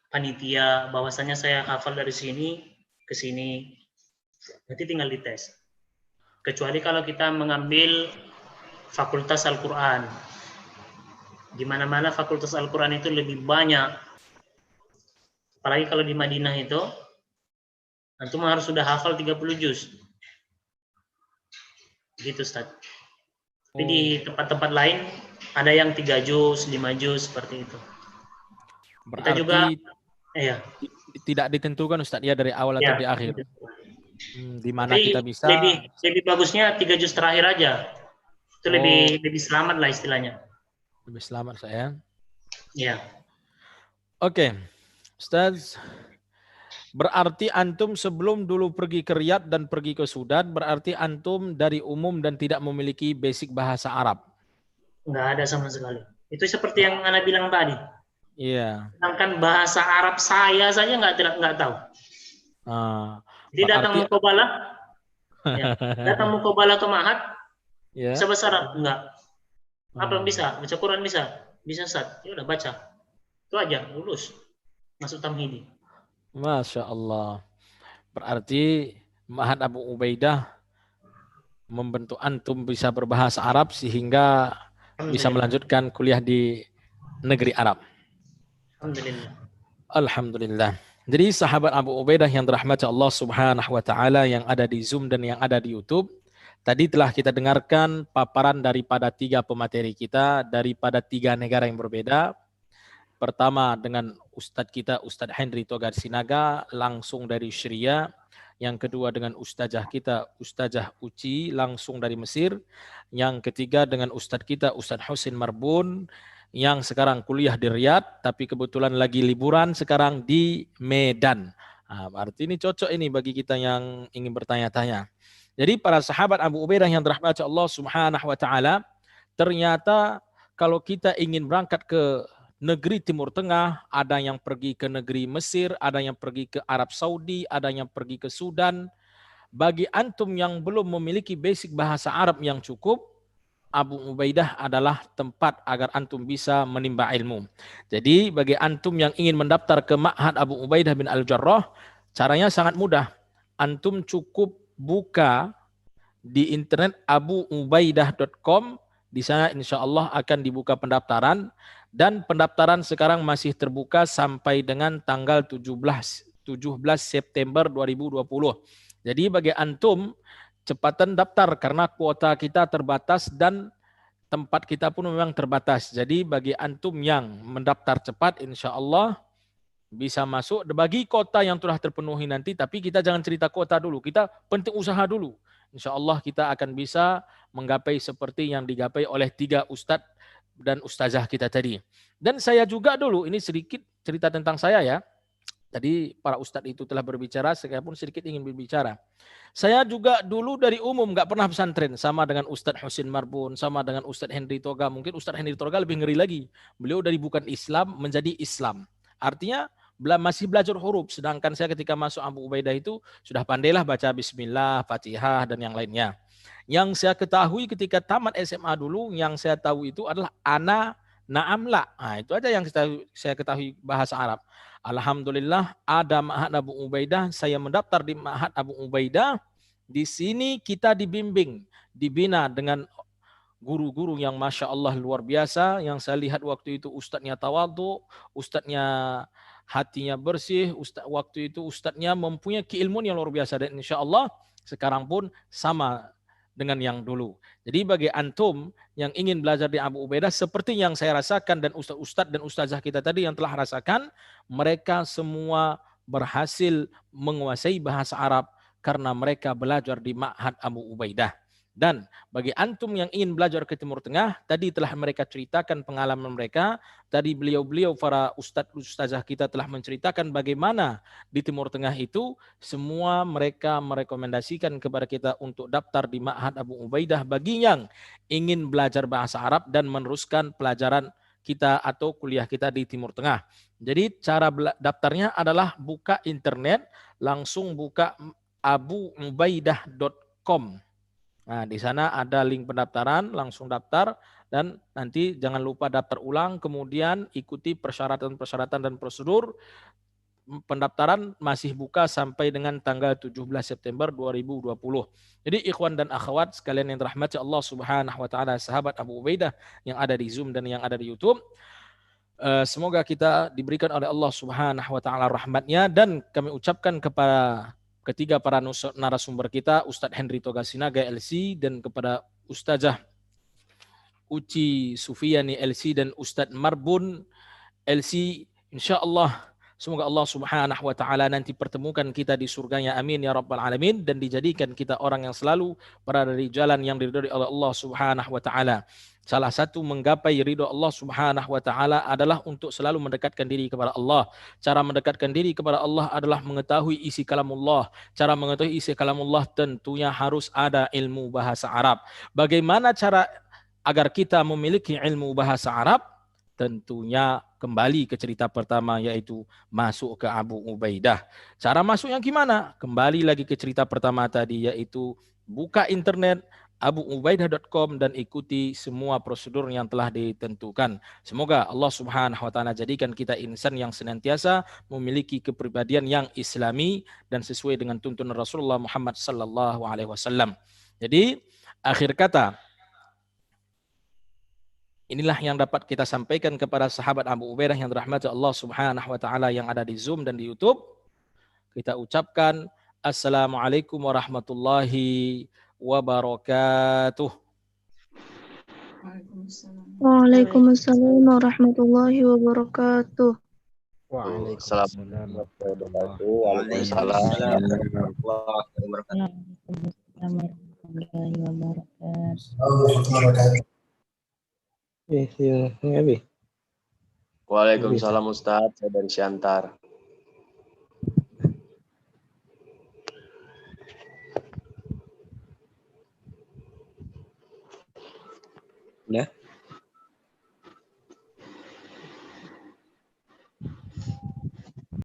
panitia bahwasanya saya hafal dari sini ke sini. Nanti tinggal dites. Kecuali kalau kita mengambil fakultas Al-Quran. Di mana-mana fakultas Al-Quran itu lebih banyak. Apalagi kalau di Madinah itu, antum harus sudah hafal 30 juz. Gitu, Ustaz. Tapi di tempat-tempat lain, ada yang 3 juz, 5 juz, seperti itu. Berarti kita juga, tidak ditentukan Ustaz, ya dari awal atau di akhir. Di mana kita bisa lebih bagusnya 3 juz terakhir aja. Itu lebih selamat lah istilahnya. Lebih selamat saya. Ya. Oke. Ustaz, berarti antum sebelum dulu pergi ke Riyadh dan pergi ke Sudan, berarti antum dari umum dan tidak memiliki basic bahasa Arab. Enggak ada sama sekali. Itu seperti yang Ana bilang tadi. Iya. Sedangkan bahasa Arab saya saja nggak tahu. Jadi datang Berarti mukobalah, ya, datang mukobalah ke Ma'had, ya. bisa bahasa Arab enggak? Apa bisa? Baca Quran bisa? Bisa, Ustaz. Ya udah baca. Itu aja, lulus. Masuk tamhidi. Masya Allah. Berarti Ma'had Abu Ubaidah membentuk antum bisa berbahasa Arab sehingga bisa melanjutkan kuliah di negeri Arab. Alhamdulillah. Alhamdulillah. Jadi sahabat Abu Ubaidah yang dirahmati Allah Subhanahu wa taala yang ada di Zoom dan yang ada di YouTube, tadi telah kita dengarkan paparan daripada 3 pemateri kita daripada 3 negara yang berbeda. Pertama dengan Ustadz kita, Ustadz Henry Togar Sinaga, langsung dari Syria. Yang kedua dengan Ustazah kita, Ustazah Uci, langsung dari Mesir. Yang ketiga dengan Ustadz kita, Ustadz Husin Marbun, yang sekarang kuliah di Riyadh, tapi kebetulan lagi liburan sekarang di Medan. Nah, berarti ini cocok ini bagi kita yang ingin bertanya-tanya. Jadi para sahabat Abu Ubaidah yang dirahmati Allah Subhanahu wa taala, ternyata kalau kita ingin berangkat ke negeri Timur Tengah, ada yang pergi ke negeri Mesir, ada yang pergi ke Arab Saudi, ada yang pergi ke Sudan. Bagi antum yang belum memiliki basic bahasa Arab yang cukup, Abu Ubaidah adalah tempat agar antum bisa menimba ilmu. Jadi bagi antum yang ingin mendaftar ke Ma'had Abu Ubaidah bin Al-Jarrah, caranya sangat mudah. Antum cukup buka di internet abuubaidah.com, di sana insya Allah akan dibuka pendaftaran, dan pendaftaran sekarang masih terbuka sampai dengan tanggal 17 September 2020. Jadi bagi antum, cepatan daftar karena kuota kita terbatas dan tempat kita pun memang terbatas. Jadi bagi antum yang mendaftar cepat, insya Allah bisa masuk. Bagi kota yang telah terpenuhi nanti, tapi kita jangan cerita kota dulu. Kita penting usaha dulu. Insya Allah kita akan bisa menggapai seperti yang digapai oleh 3 ustadz dan ustazah kita tadi. Dan saya juga dulu, ini sedikit cerita tentang saya ya. Tadi para ustadz itu telah berbicara, saya pun sedikit ingin berbicara. Saya juga dulu dari umum nggak pernah pesantren, sama dengan Ustadz Husin Marbun, sama dengan Ustadz Henry Toga. Mungkin Ustadz Henry Toga lebih ngeri lagi. Beliau dari bukan Islam menjadi Islam. Artinya masih belajar huruf, sedangkan saya ketika masuk Abu Ubaidah itu sudah pandailah baca Bismillah, Fatihah, dan yang lainnya. Yang saya ketahui ketika tamat SMA dulu, yang saya tahu itu adalah ana, naam, la. Nah, itu aja yang saya ketahui bahasa Arab. Alhamdulillah ada Ma'had Abu Ubaidah, saya mendaftar di Ma'had Abu Ubaidah. Di sini kita dibimbing, dibina dengan guru-guru yang Masya Allah luar biasa. Yang saya lihat waktu itu ustadznya tawadhu, ustadznya hatinya bersih, waktu itu ustadznya mempunyai keilmuan yang luar biasa. Dan insya Allah sekarang pun sama dengan yang dulu. Jadi bagi antum yang ingin belajar di Abu Ubaidah seperti yang saya rasakan dan ustaz-ustaz dan ustazah kita tadi yang telah rasakan, mereka semua berhasil menguasai bahasa Arab karena mereka belajar di Ma'had Abu Ubaidah. Dan bagi antum yang ingin belajar ke Timur Tengah, tadi telah mereka ceritakan pengalaman mereka. Tadi beliau-beliau para ustaz-ustazah kita telah menceritakan bagaimana di Timur Tengah itu semua mereka merekomendasikan kepada kita untuk daftar di Ma'had Abu Ubaidah bagi yang ingin belajar bahasa Arab dan meneruskan pelajaran kita atau kuliah kita di Timur Tengah. Jadi cara daftarnya adalah buka internet, langsung buka abuubaidah.com. Nah, di sana ada link pendaftaran, langsung daftar, dan nanti jangan lupa daftar ulang, kemudian ikuti persyaratan-persyaratan dan prosedur. Pendaftaran masih buka sampai dengan tanggal 17 September 2020. Jadi ikhwan dan akhwat sekalian yang dirahmati Allah Subhanahu wa taala, sahabat Abu Ubaidah yang ada di Zoom dan yang ada di YouTube, semoga kita diberikan oleh Allah Subhanahu wa taala rahmatnya, dan kami ucapkan kepada ketiga para narasumber kita, Ustadz Henry Toga Sinaga LC, dan kepada Ustazah Uci Sufiani LC dan Ustadz Marbun LC, insya Allah semoga Allah Subhanahu wa taala nanti pertemukan kita di surganya, amin ya rabbal alamin, dan dijadikan kita orang yang selalu berada di jalan yang diridhoi oleh Allah Subhanahu wa taala. Salah satu menggapai ridho Allah Subhanahu wa taala adalah untuk selalu mendekatkan diri kepada Allah. Cara mendekatkan diri kepada Allah adalah mengetahui isi kalamullah. Cara mengetahui isi kalamullah tentunya harus ada ilmu bahasa Arab. Bagaimana cara agar kita memiliki ilmu bahasa Arab? tentunya kembali ke cerita pertama, yaitu masuk ke Abu Ubaidah. Cara masuknya gimana? Kembali lagi ke cerita pertama tadi, yaitu buka internet abuubaidah.com dan ikuti semua prosedur yang telah ditentukan. Semoga Allah Subhanahu wa taala jadikan kita insan yang senantiasa memiliki kepribadian yang islami dan sesuai dengan tuntunan Rasulullah Muhammad sallallahu alaihi wasallam. Jadi, akhir kata, inilah yang dapat kita sampaikan kepada sahabat Abu Ubaidah yang dirahmati Allah Subhanahu wa taala yang ada di Zoom dan di YouTube. Kita ucapkan Assalamualaikum warahmatullahi wabarakatuh. Waalaikumsalam warahmatullahi wabarakatuh. Waalaikumsalam warahmatullahi wabarakatuh. Waalaikumsalam Ustaz, saya dari Siantar.